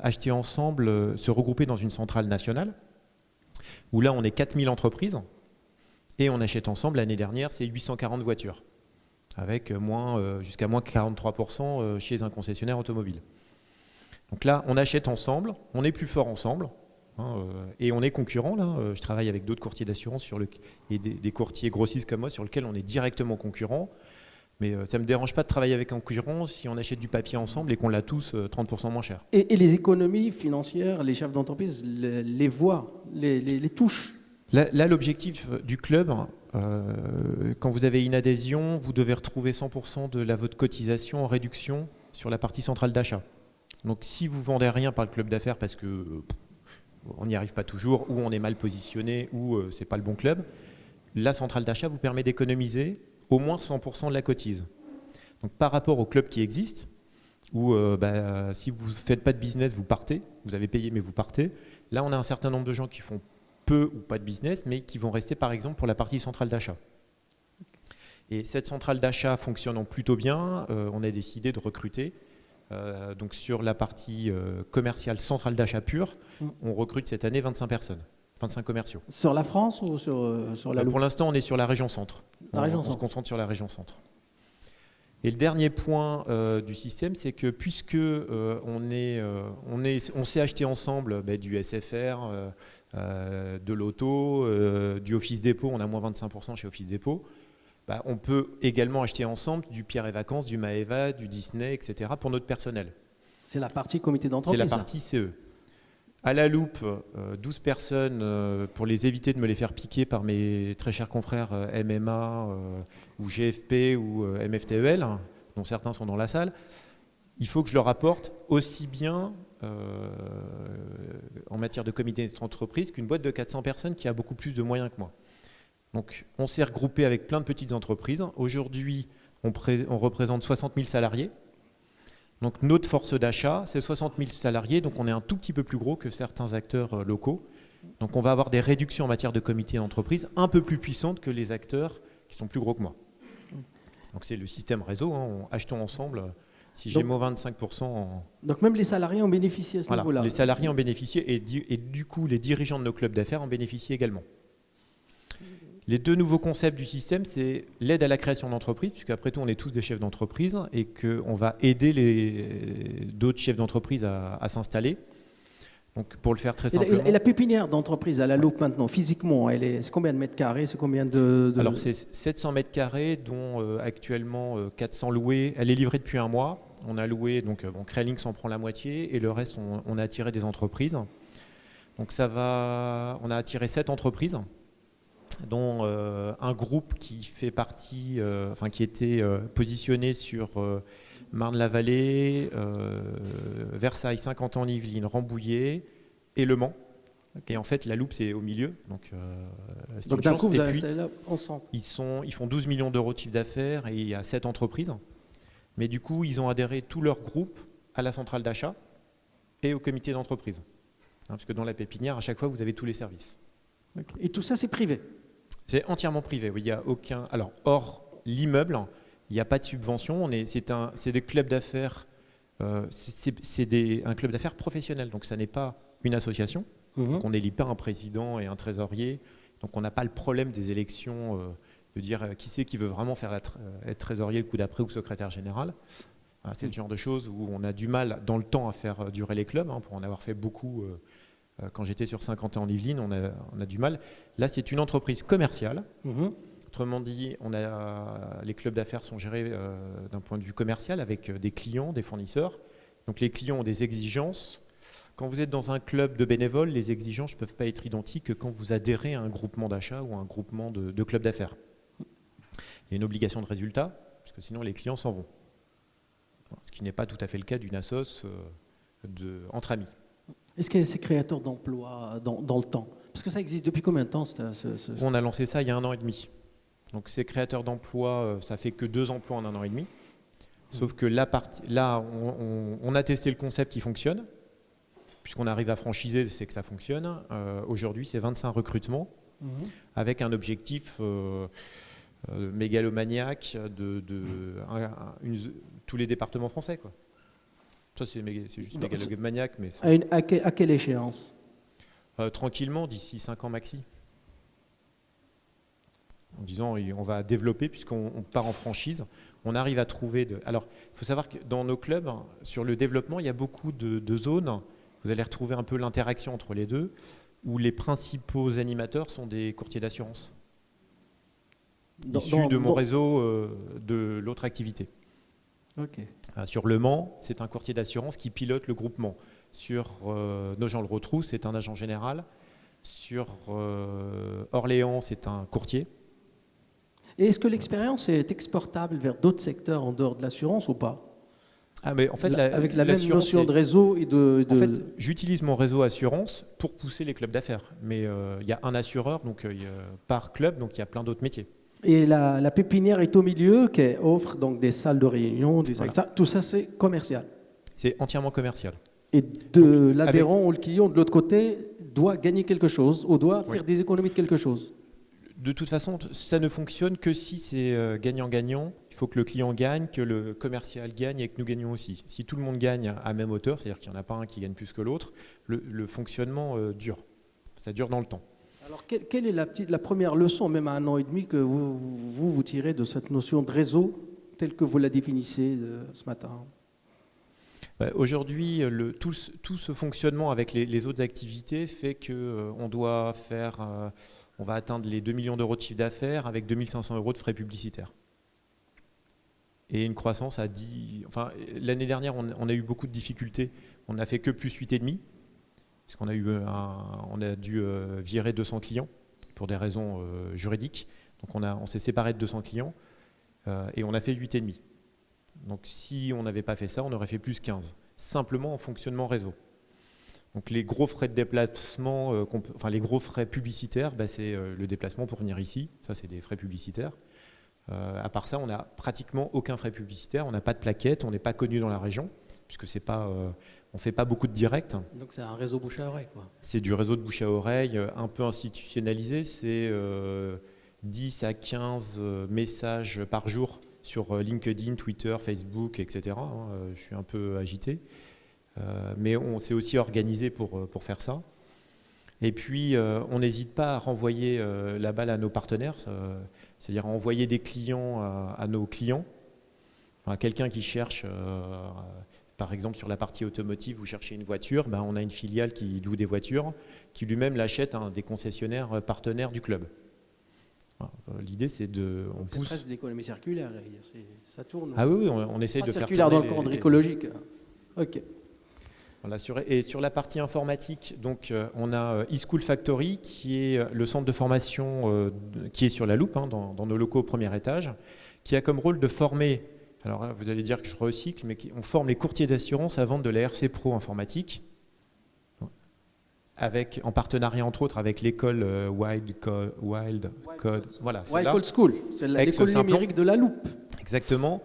acheter ensemble, se regrouper dans une centrale nationale, où là on est 4000 entreprises, et on achète ensemble, l'année dernière c'est 840 voitures, avec jusqu'à moins 43% chez un concessionnaire automobile. Donc là on achète ensemble, on est plus fort ensemble, et on est concurrents là. Je travaille avec d'autres courtiers d'assurance et des courtiers grossistes comme moi sur lesquels on est directement concurrents. Mais ça ne me dérange pas de travailler avec un concurrent si on achète du papier ensemble et qu'on l'a tous 30% moins cher. Et les économies financières, les chefs d'entreprise les voient, les touchent. Là, l'objectif du club, quand vous avez une adhésion, vous devez retrouver 100% de votre cotisation en réduction sur la partie centrale d'achat. Donc si vous ne vendez rien par le club d'affaires parce que on n'y arrive pas toujours, ou on est mal positionné, ou ce n'est pas le bon club, la centrale d'achat vous permet d'économiser au moins 100% de la cotise. Donc par rapport au club qui existe, où si vous ne faites pas de business, vous partez, vous avez payé mais vous partez, là on a un certain nombre de gens qui font peu ou pas de business, mais qui vont rester par exemple pour la partie centrale d'achat. Et cette centrale d'achat fonctionnant plutôt bien, on a décidé de recruter. Donc sur la partie commerciale centrale d'achat pure, on recrute cette année 25 commerciaux. Sur la France ou sur la Loupe? Pour l'instant, on est sur la région centre. On se concentre sur la région centre. Et le dernier point du système, c'est que puisque on s'est acheté ensemble du SFR, de l'auto, du Office Dépôt, on a moins 25% chez Office Dépôt. On peut également acheter ensemble du Pierre et Vacances, du Maeva, du Disney, etc. pour notre personnel. C'est la partie comité d'entreprise. C'est la partie CE. À la Loupe, 12 personnes, pour les éviter de me les faire piquer par mes très chers confrères MMA ou GFP ou MFTEL, dont certains sont dans la salle, il faut que je leur apporte aussi bien en matière de comité d'entreprise qu'une boîte de 400 personnes qui a beaucoup plus de moyens que moi. Donc, on s'est regroupé avec plein de petites entreprises. Aujourd'hui, on représente 60 000 salariés. Donc, notre force d'achat, c'est 60 000 salariés. Donc, on est un tout petit peu plus gros que certains acteurs locaux. Donc, on va avoir des réductions en matière de comité d'entreprise un peu plus puissantes que les acteurs qui sont plus gros que moi. Donc, c'est le système réseau. Achetons ensemble. Si j'ai Donc- moins 25% Donc même les salariés ont bénéficié à ce voilà, niveau-là. les salariés en bénéficient et du coup, les dirigeants de nos clubs d'affaires en bénéficient également. Les deux nouveaux concepts du système, c'est l'aide à la création d'entreprise, puisqu'après tout, on est tous des chefs d'entreprise et qu'on va aider d'autres chefs d'entreprise à s'installer. Donc, pour le faire très simplement. Et la pépinière d'entreprise à la loupe maintenant, physiquement, c'est combien de mètres carrés? C'est combien de... Alors, c'est 700 mètres carrés, dont actuellement 400 loués. Elle est livrée depuis un mois. On a loué, donc Créalinx en prend la moitié et le reste, on a attiré des entreprises. Donc, on a attiré 7 entreprises, dont un groupe qui fait partie, qui était positionné sur Marne-la-Vallée, Versailles, Saint-Quentin-en-Yvelines, Rambouillet et Le Mans. Et en fait, la loupe, c'est au milieu. Donc Donc d'un coup, vous Et avez puis, installé là, ensemble. ils font 12 millions d'euros de chiffre d'affaires et il y a 7 entreprises. Mais du coup, ils ont adhéré tout leur groupe à la centrale d'achat et au comité d'entreprise. Parce que dans la pépinière, à chaque fois, vous avez tous les services. Et tout ça, c'est privé. C'est entièrement privé. Oui, il y a aucun. Alors, hors l'immeuble, il n'y a pas de subvention. C'est des clubs d'affaires. C'est un club d'affaires professionnel. Donc, ça n'est pas une association. Donc, on n'élit pas un président et un trésorier. Donc, on n'a pas le problème des élections de dire qui c'est qui veut vraiment être trésorier le coup d'après ou secrétaire général. C'est le genre de choses où on a du mal dans le temps à faire durer les clubs. Pour en avoir fait beaucoup. Quand j'étais sur Saint-Quentin-en-Yvelines, on a du mal. Là, c'est une entreprise commerciale. Autrement dit, les clubs d'affaires sont gérés d'un point de vue commercial avec des clients, des fournisseurs. Donc les clients ont des exigences. Quand vous êtes dans un club de bénévoles, les exigences ne peuvent pas être identiques que quand vous adhérez à un groupement d'achat ou à un groupement de clubs d'affaires. Il y a une obligation de résultat, parce que sinon les clients s'en vont. Ce qui n'est pas tout à fait le cas d'une assoce entre amis. Est-ce que c'est créateur d'emplois dans le temps? Parce que ça existe depuis combien de temps On a lancé ça il y a 1 an et demi. Donc c'est créateur d'emplois, ça fait que 2 emplois en 1 an et demi. Sauf que là, on a testé le concept, il fonctionne. Puisqu'on arrive à franchiser, c'est que ça fonctionne. Aujourd'hui, c'est 25 recrutements avec un objectif mégalomaniaque tous les départements français, quoi. Ça, c'est juste mégalomaniaque. Mais à quelle échéance? tranquillement, d'ici 5 ans maxi. En disant, on va développer, puisqu'on part en franchise. On arrive à trouver... Alors, il faut savoir que dans nos clubs, sur le développement, il y a beaucoup de zones. Vous allez retrouver un peu l'interaction entre les deux, où les principaux animateurs sont des courtiers d'assurance, issus de mon réseau de l'autre activité. Okay. Sur Le Mans, c'est un courtier d'assurance qui pilote le groupement. Sur Nogent-le-Rotrou, c'est un agent général. Sur Orléans, c'est un courtier. Et est-ce que l'expérience est exportable vers d'autres secteurs en dehors de l'assurance ou pas? Mais en fait, avec la même notion de réseau et de... En fait, j'utilise mon réseau assurance pour pousser les clubs d'affaires. Mais il y a un assureur par club, donc il y a plein d'autres métiers. Et la pépinière est au milieu, qui offre donc des salles de réunion, tout ça c'est commercial. C'est entièrement commercial. Et l'adhérent ou le client de l'autre côté doit gagner quelque chose ou doit faire des économies de quelque chose. De toute façon, ça ne fonctionne que si c'est gagnant-gagnant. Il faut que le client gagne, que le commercial gagne et que nous gagnons aussi. Si tout le monde gagne à même hauteur, c'est-à-dire qu'il n'y en a pas un qui gagne plus que l'autre, le fonctionnement dure. Ça dure dans le temps. Alors, quelle est la première leçon, même à 1 an et demi, que vous tirez de cette notion de réseau telle que vous la définissez ce matin? Aujourd'hui, tout ce fonctionnement avec les autres activités fait qu'on doit on va atteindre les 2 millions d'euros de chiffre d'affaires avec 2500 euros de frais publicitaires. Et une croissance à 10... Enfin, l'année dernière, on a eu beaucoup de difficultés. On n'a fait que plus 8,5, parce qu'on a dû virer 200 clients pour des raisons juridiques. Donc on s'est séparé de 200 clients et on a fait 8,5. Donc si on n'avait pas fait ça, on aurait fait plus 15. Simplement en fonctionnement réseau. Donc les gros frais de déplacement, les gros frais publicitaires, c'est le déplacement pour venir ici. Ça, c'est des frais publicitaires. À part ça, on n'a pratiquement aucun frais publicitaire. On n'a pas de plaquettes, on n'est pas connu dans la région, puisque c'est pas, on ne fait pas beaucoup de directs. Donc c'est un réseau bouche à oreille, quoi. C'est du réseau de bouche à oreille, un peu institutionnalisé. C'est 10 à 15 messages par jour sur LinkedIn, Twitter, Facebook, etc. Je suis un peu agité. Mais on s'est aussi organisé pour faire ça. Et puis, on n'hésite pas à renvoyer la balle à nos partenaires, c'est-à-dire à envoyer des clients à nos clients. Enfin, quelqu'un qui cherche, par exemple sur la partie automotive, vous cherchez une voiture, on a une filiale qui loue des voitures, qui lui-même l'achète à des concessionnaires partenaires du club. Voilà. L'idée, c'est de... C'est presque de l'économie circulaire, ça tourne. Ah oui, on essaye de faire circulaire dans tourner le cadre écologique. Ok. Voilà, et sur la partie informatique, donc, on a eSchool Factory, qui est le centre de formation qui est sur la Loupe, dans nos locaux au premier étage, qui a comme rôle de former, alors là, vous allez dire que je recycle, mais on forme les courtiers d'assurance à vendre de la RC Pro informatique, en partenariat entre autres avec l'école Wild Code. Voilà, Wild Code School, c'est l'école numérique de la Loupe. Exactement.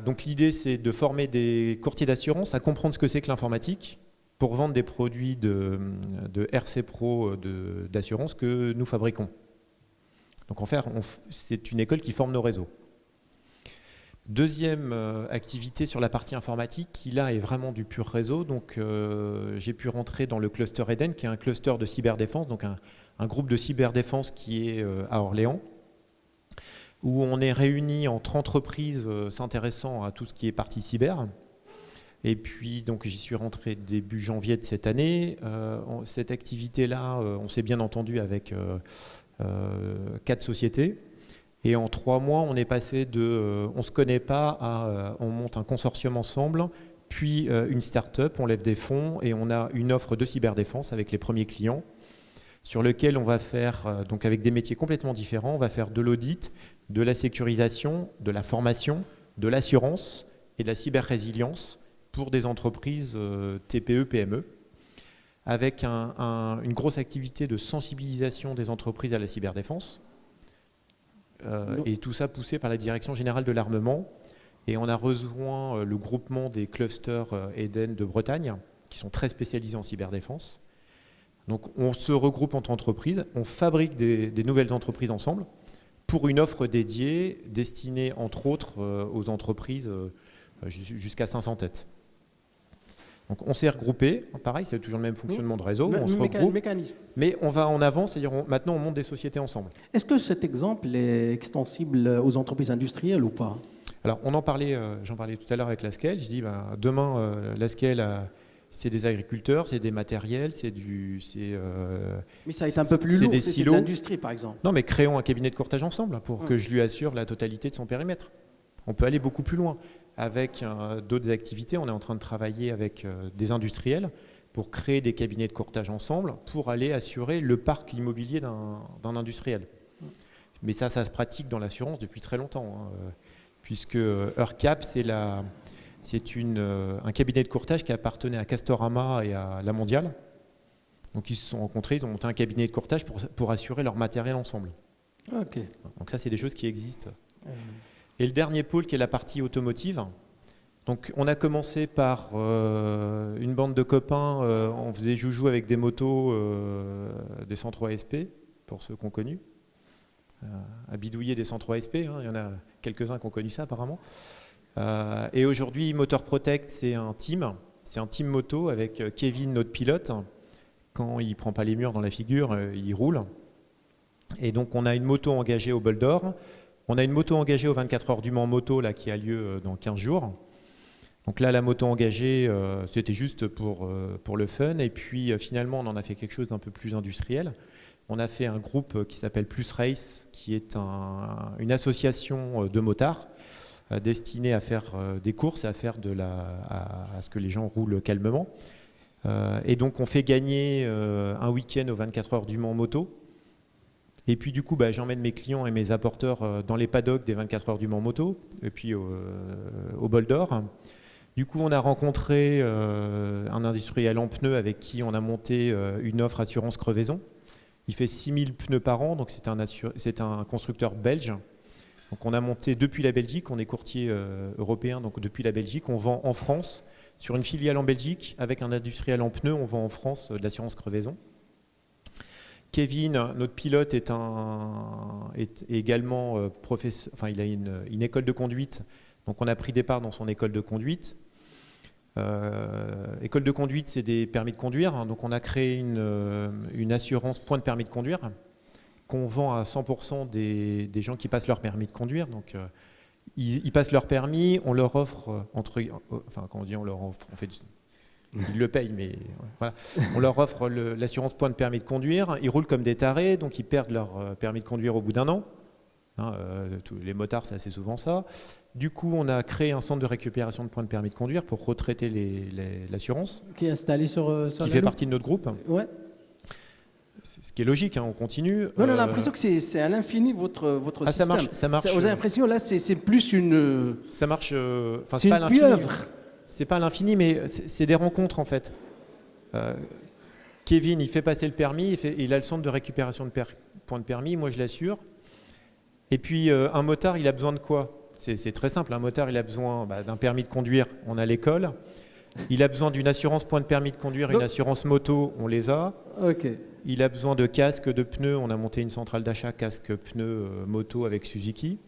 Donc l'idée, c'est de former des courtiers d'assurance à comprendre ce que c'est que l'informatique pour vendre des produits de RC Pro d'assurance que nous fabriquons. Donc en fait, c'est une école qui forme nos réseaux. Deuxième activité sur la partie informatique, qui là est vraiment du pur réseau. Donc j'ai pu rentrer dans le cluster Eden, qui est un cluster de cyberdéfense, donc un groupe de cyberdéfense qui est à Orléans, où on est réunis entre entreprises s'intéressant à tout ce qui est partie cyber. Et puis, donc, j'y suis rentré début janvier de cette année. Cette activité-là, on s'est bien entendu avec 4 sociétés. Et en 3 mois, on est passé de on ne se connaît pas à on monte un consortium ensemble, puis une start-up, on lève des fonds et on a une offre de cyberdéfense avec les premiers clients, sur lequel on va faire, donc avec des métiers complètement différents, on va faire de l'audit, de la sécurisation, de la formation, de l'assurance et de la cyber-résilience pour des entreprises TPE, PME, avec une grosse activité de sensibilisation des entreprises à la cyberdéfense, et tout ça poussé par la Direction Générale de l'Armement. Et on a rejoint le groupement des clusters Eden de Bretagne, qui sont très spécialisés en cyberdéfense. Donc on se regroupe entre entreprises, on fabrique des nouvelles entreprises ensemble pour une offre dédiée, destinée entre autres aux entreprises jusqu'à 500 têtes. Donc on s'est regroupé, pareil, c'est toujours le même fonctionnement de réseau, on se regroupe, mais on va en avant, c'est-à-dire maintenant on monte des sociétés ensemble. Est-ce que cet exemple est extensible aux entreprises industrielles ou pas? Alors on en parlait, j'en parlais tout à l'heure avec la Scale, je dis demain la Scale c'est des agriculteurs, c'est des matériels, c'est du... mais ça va être un peu plus lourd, des c'est silos. de l'industrie par exemple. Non mais créons un cabinet de courtage ensemble pour que je lui assure la totalité de son périmètre. On peut aller beaucoup plus loin. Avec d'autres activités, on est en train de travailler avec des industriels pour créer des cabinets de courtage ensemble pour aller assurer le parc immobilier d'un industriel. Mais ça se pratique dans l'assurance depuis très longtemps, puisque Eurcap, c'est un cabinet de courtage qui appartenait à Castorama et à La Mondiale. Donc ils se sont rencontrés, ils ont monté un cabinet de courtage pour assurer leur matériel ensemble. Okay. Donc ça, c'est des choses qui existent. Et le dernier pôle qui est la partie automotive. Donc on a commencé par une bande de copains, on faisait joujou avec des motos des 103 SP, pour ceux qui ont connu. À bidouiller des 103 SP, il y en a quelques-uns qui ont connu ça apparemment. Et aujourd'hui, Motor Protect, c'est un team moto avec Kevin, notre pilote. Quand il ne prend pas les murs dans la figure, il roule. Et donc on a une moto engagée au Bol d'Or. On a une moto engagée aux 24 heures du Mans Moto là, qui a lieu dans 15 jours. Donc là, la moto engagée, c'était juste pour le fun. Et puis finalement, on en a fait quelque chose d'un peu plus industriel. On a fait un groupe qui s'appelle Plus Race, qui est une association de motards destinée à faire des courses et à faire à ce que les gens roulent calmement. Et donc on fait gagner un week-end aux 24 heures du Mans Moto. Et puis du coup, j'emmène mes clients et mes apporteurs dans les paddocks des 24 heures du Mans Moto, et puis au Bol d'Or. Du coup, on a rencontré un industriel en pneus avec qui on a monté une offre assurance crevaison. Il fait 6000 pneus par an, donc c'est un constructeur belge. Donc on a monté depuis la Belgique, on est courtier européen, donc depuis la Belgique, on vend en France, sur une filiale en Belgique, avec un industriel en pneus, on vend en France de l'assurance crevaison, Kevin, notre pilote, est également professeur. Enfin, il a une école de conduite. Donc, on a pris des parts dans son école de conduite. École de conduite, c'est des permis de conduire. Hein. Donc, on a créé une assurance point de permis de conduire qu'on vend à 100% des gens qui passent leur permis de conduire. Donc, ils passent leur permis, on leur offre enfin, quand on dit on leur offre, ils le payent, mais voilà. On leur offre l'assurance point de permis de conduire. Ils roulent comme des tarés, donc ils perdent leur permis de conduire au bout d'1 an. Hein, les motards, c'est assez souvent ça. Du coup, on a créé un centre de récupération de points de permis de conduire pour retraiter l'assurance. Qui est installé sur qui fait partie de notre groupe. Ouais. Ce qui est logique, hein, on continue. On a l'impression que c'est à l'infini votre système. Ça marche. Vous avez l'impression, là, c'est plus une... Ça marche... c'est une pieuvre. C'est pas à l'infini, mais c'est des rencontres, en fait. Kevin, il fait passer le permis, il a le centre de récupération de points de permis, moi je l'assure. Et puis, un motard, il a besoin de quoi? C'est très simple, un motard, il a besoin d'un permis de conduire, on a l'école. Il a besoin d'une assurance point de permis de conduire, une assurance moto, on les a. Ok. Il a besoin de casques, de pneus, on a monté une centrale d'achat casque, pneus, moto avec Suzuki.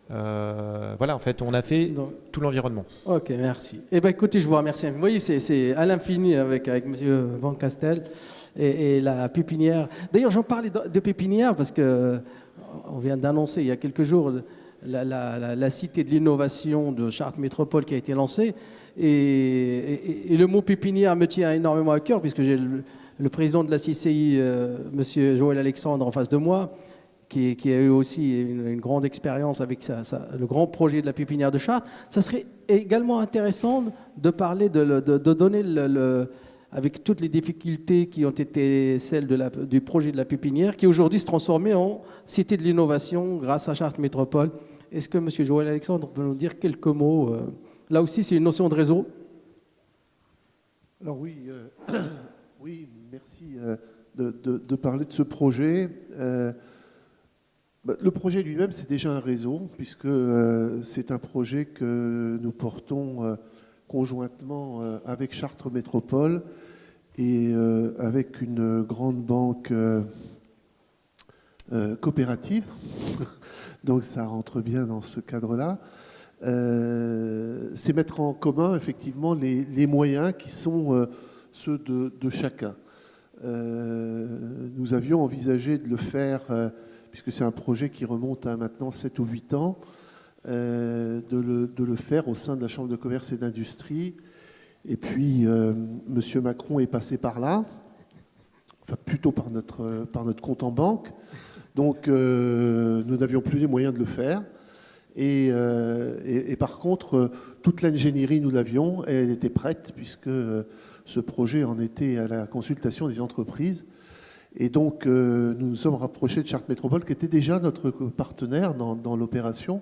Voilà, en fait, on a fait tout l'environnement. Ok, merci. Eh bien, écoutez, je vous remercie. Vous voyez, c'est à l'infini avec M. Van Castel et la pépinière. D'ailleurs, j'en parlais de pépinière parce qu'on vient d'annoncer il y a quelques jours la cité de l'innovation de Chartres Métropole qui a été lancée. Et le mot pépinière me tient énormément à cœur puisque j'ai le président de la CCI, M. Joël Alexandre, en face de moi, qui a eu aussi une grande expérience avec le grand projet de la pépinière de Chartres. Ça serait également intéressant de parler, de donner, avec toutes les difficultés qui ont été celles du projet de la pépinière, qui aujourd'hui se transformait en cité de l'innovation grâce à Chartres Métropole. Est-ce que M. Joël Alexandre peut nous dire quelques mots? Là aussi, c'est une notion de réseau. Alors oui, oui, merci de parler de ce projet. Le projet lui-même, c'est déjà un réseau, puisque c'est un projet que nous portons conjointement avec Chartres Métropole et avec une grande banque coopérative. Donc ça rentre bien dans ce cadre-là. C'est mettre en commun effectivement les moyens qui sont ceux de chacun. Nous avions envisagé de le faire, puisque c'est un projet qui remonte à maintenant 7 ou 8 ans, de le faire au sein de la Chambre de commerce et d'industrie. Et puis, M. Macron est passé par là, enfin plutôt par notre compte en banque. Donc, nous n'avions plus les moyens de le faire. Et par contre, toute l'ingénierie, nous l'avions, et elle était prête, puisque ce projet en était à la consultation des entreprises. Et donc, nous nous sommes rapprochés de Chartres Métropole, qui était déjà notre partenaire dans l'opération,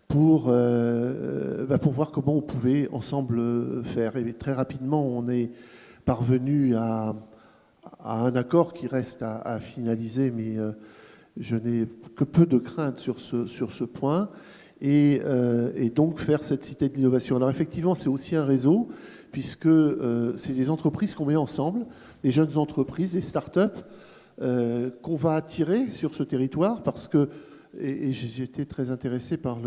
pour voir comment on pouvait ensemble faire. Et très rapidement, on est parvenu à un accord qui reste à finaliser, mais je n'ai que peu de crainte sur ce point. Et donc faire cette cité de l'innovation. Alors effectivement, c'est aussi un réseau, puisque c'est des entreprises qu'on met ensemble, des jeunes entreprises, des start-up, qu'on va attirer sur ce territoire, parce que, et j'étais très intéressé par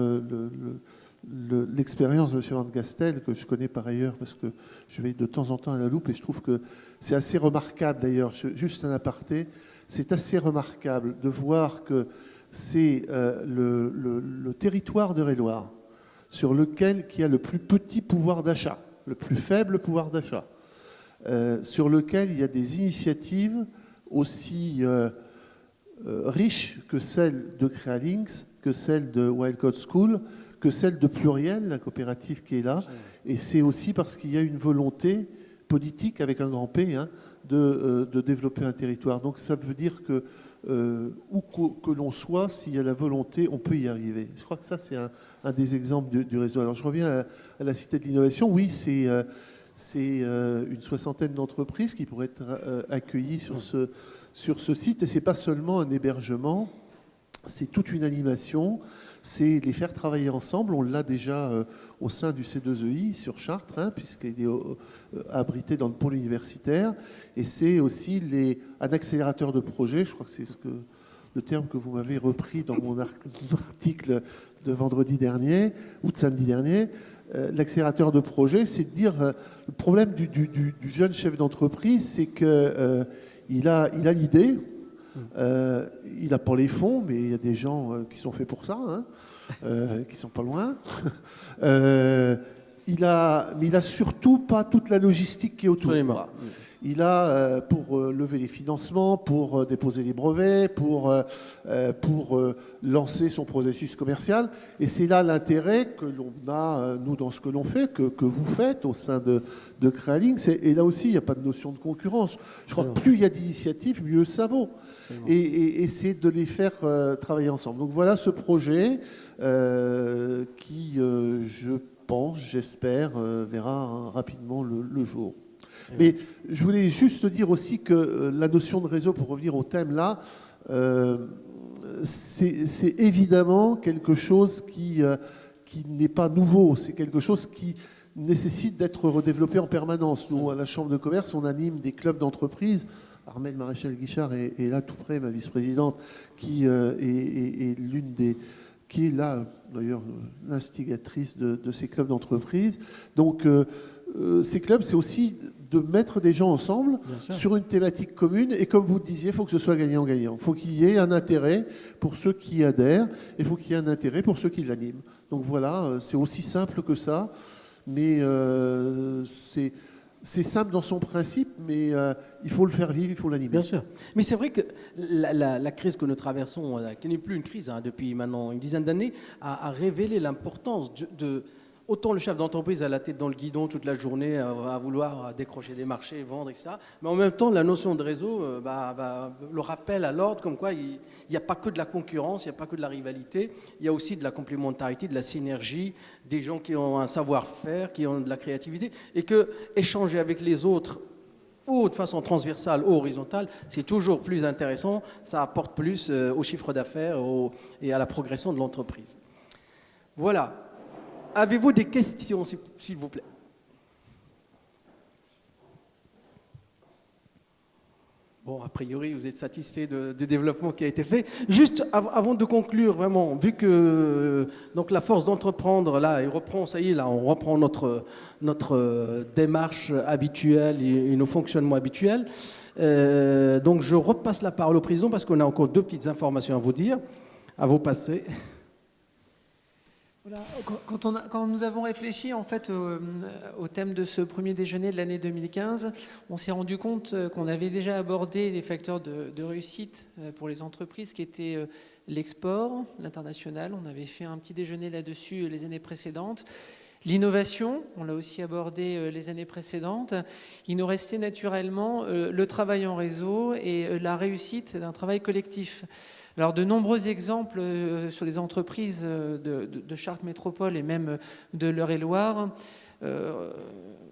l'expérience de M. Van Gastel, que je connais par ailleurs, parce que je vais de temps en temps à la loupe, et je trouve que c'est assez remarquable d'ailleurs, juste un aparté, c'est assez remarquable de voir que c'est le territoire de Réloir sur lequel qui a le plus petit pouvoir d'achat, le plus faible pouvoir d'achat, sur lequel il y a des initiatives aussi riches que celles de Crealinks, que celles de Wildcode School, que celle de Pluriel, la coopérative qui est là. Et c'est aussi parce qu'il y a une volonté politique, avec un grand P, hein, de développer un territoire. Donc ça veut dire que où que l'on soit, s'il y a la volonté, on peut y arriver. Je crois que ça, c'est un des exemples du réseau. Alors je reviens à la Cité de l'Innovation. Oui, c'est une soixantaine d'entreprises qui pourraient être accueillies sur ce site. Et ce n'est pas seulement un hébergement c'est toute une animation, c'est les faire travailler ensemble. On l'a déjà au sein du C2EI sur Chartres, hein, puisqu'il est abrité dans le pôle universitaire. Et c'est aussi un accélérateur de projet, je crois que c'est le terme que vous m'avez repris dans mon article de vendredi dernier, ou de samedi dernier. L'accélérateur de projet, c'est de dire, le problème du jeune chef d'entreprise, c'est qu'il a l'idée, il n'a pas les fonds, mais il y a des gens qui sont faits pour ça, hein, qui sont pas loin. Mais il a surtout pas toute la logistique qui est autour. Absolument. Il a, pour lever les financements, pour déposer les brevets, pour lancer son processus commercial. Et c'est là l'intérêt que l'on a, nous, dans ce que l'on fait, que vous faites au sein de Crealink. Et là aussi, il n'y a pas de notion de concurrence. Je crois que plus il y a d'initiatives, mieux ça vaut. Et c'est de les faire travailler ensemble. Donc voilà ce projet qui, je pense, j'espère, verra rapidement le jour. Mais je voulais juste dire aussi que la notion de réseau, pour revenir au thème là, c'est évidemment quelque chose qui n'est pas nouveau, c'est quelque chose qui nécessite d'être redéveloppé en permanence. Nous, à la Chambre de commerce, on anime des clubs d'entreprise. Armelle Maréchal-Guichard est là tout près, ma vice-présidente, qui est l'une des... qui est là, d'ailleurs, l'instigatrice de ces clubs d'entreprise. Donc, ces clubs, c'est aussi de mettre des gens ensemble sur une thématique commune. Et comme vous le disiez, il faut que ce soit gagnant-gagnant. Il faut qu'il y ait un intérêt pour ceux qui adhèrent et il faut qu'il y ait un intérêt pour ceux qui l'animent. Donc voilà, c'est aussi simple que ça. Mais c'est simple dans son principe, mais il faut le faire vivre, il faut l'animer. Bien sûr. Mais c'est vrai que la crise que nous traversons, qui n'est plus une crise depuis maintenant une dizaine d'années, a révélé l'importance de autant le chef d'entreprise a la tête dans le guidon toute la journée à vouloir décrocher des marchés, vendre, etc. Mais en même temps, la notion de réseau le rappelle à l'ordre comme quoi il n'y a pas que de la concurrence, il n'y a pas que de la rivalité, il y a aussi de la complémentarité, de la synergie, des gens qui ont un savoir-faire, qui ont de la créativité, et que échanger avec les autres ou de façon transversale ou horizontale, c'est toujours plus intéressant, ça apporte plus au chiffre d'affaires et à la progression de l'entreprise. Voilà. Avez-vous des questions, s'il vous plaît? Bon, a priori, vous êtes satisfait du développement qui a été fait. Juste avant de conclure, vraiment, vu que donc la force d'entreprendre, là, il reprend, ça y est, là, on reprend notre démarche habituelle et nos fonctionnements habituels. Donc, je repasse la parole au président parce qu'on a encore 2 petites informations à vous dire, à vous passer. Voilà. Quand nous avons réfléchi en fait au thème de ce premier déjeuner de l'année 2015, on s'est rendu compte qu'on avait déjà abordé les facteurs de réussite pour les entreprises qui étaient l'export, l'international. On avait fait un petit déjeuner là-dessus les années précédentes. L'innovation, on l'a aussi abordé les années précédentes. Il nous restait naturellement le travail en réseau et la réussite d'un travail collectif. Alors, de nombreux exemples sur les entreprises de Chartres Métropole et même de l'Eure-et-Loire,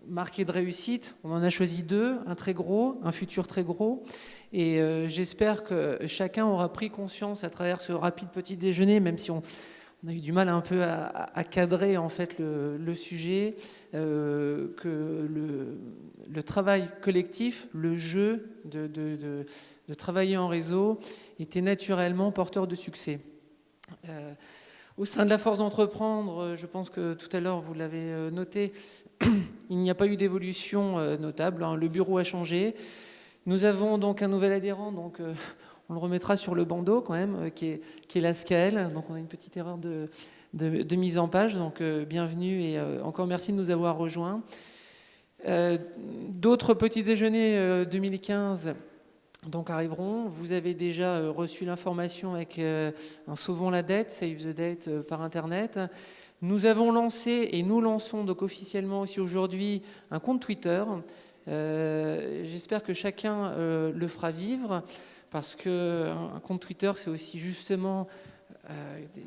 marqués de réussite. On en a choisi 2, un très gros, un futur très gros. Et j'espère que chacun aura pris conscience à travers ce rapide petit déjeuner, même si on a eu du mal un peu à cadrer en fait le sujet, que le travail collectif, le jeu de travailler en réseau était naturellement porteur de succès. Au sein de la force d'entreprendre, je pense que tout à l'heure vous l'avez noté, il n'y a pas eu d'évolution notable, hein. Le bureau a changé. Nous avons donc un nouvel adhérent, donc on le remettra sur le bandeau quand même, qui est la SCAEL. Donc on a une petite erreur de mise en page, donc bienvenue et encore merci de nous avoir rejoints. D'autres petits déjeuners 2015 donc arriveront. Vous avez déjà reçu l'information avec un Sauvons la dette, Save the Date par Internet. Nous avons lancé et nous lançons donc officiellement aussi aujourd'hui un compte Twitter. J'espère que chacun le fera vivre parce qu'un compte Twitter, c'est aussi justement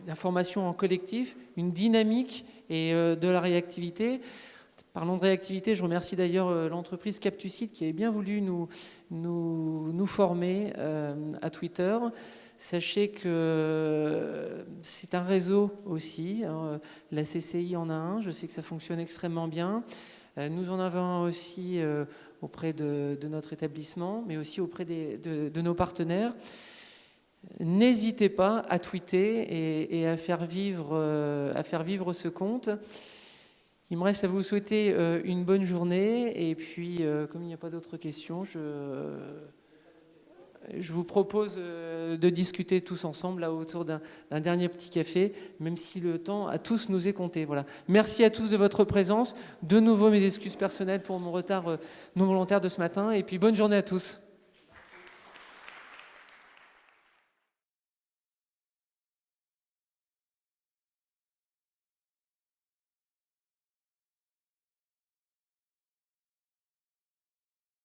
d'information en collectif, une dynamique et de la réactivité. Parlons de réactivité, je remercie d'ailleurs l'entreprise Captucite qui avait bien voulu nous former à Twitter. Sachez que c'est un réseau aussi. La CCI en a un. Je sais que ça fonctionne extrêmement bien. Nous en avons aussi auprès de notre établissement, mais aussi auprès de nos partenaires. N'hésitez pas à tweeter et à faire vivre ce compte. Il me reste à vous souhaiter une bonne journée. Et puis, comme il n'y a pas d'autres questions, je vous propose de discuter tous ensemble là, autour d'un dernier petit café, même si le temps à tous nous est compté. Voilà. Merci à tous de votre présence. De nouveau, mes excuses personnelles pour mon retard non volontaire de ce matin. Et puis, bonne journée à tous.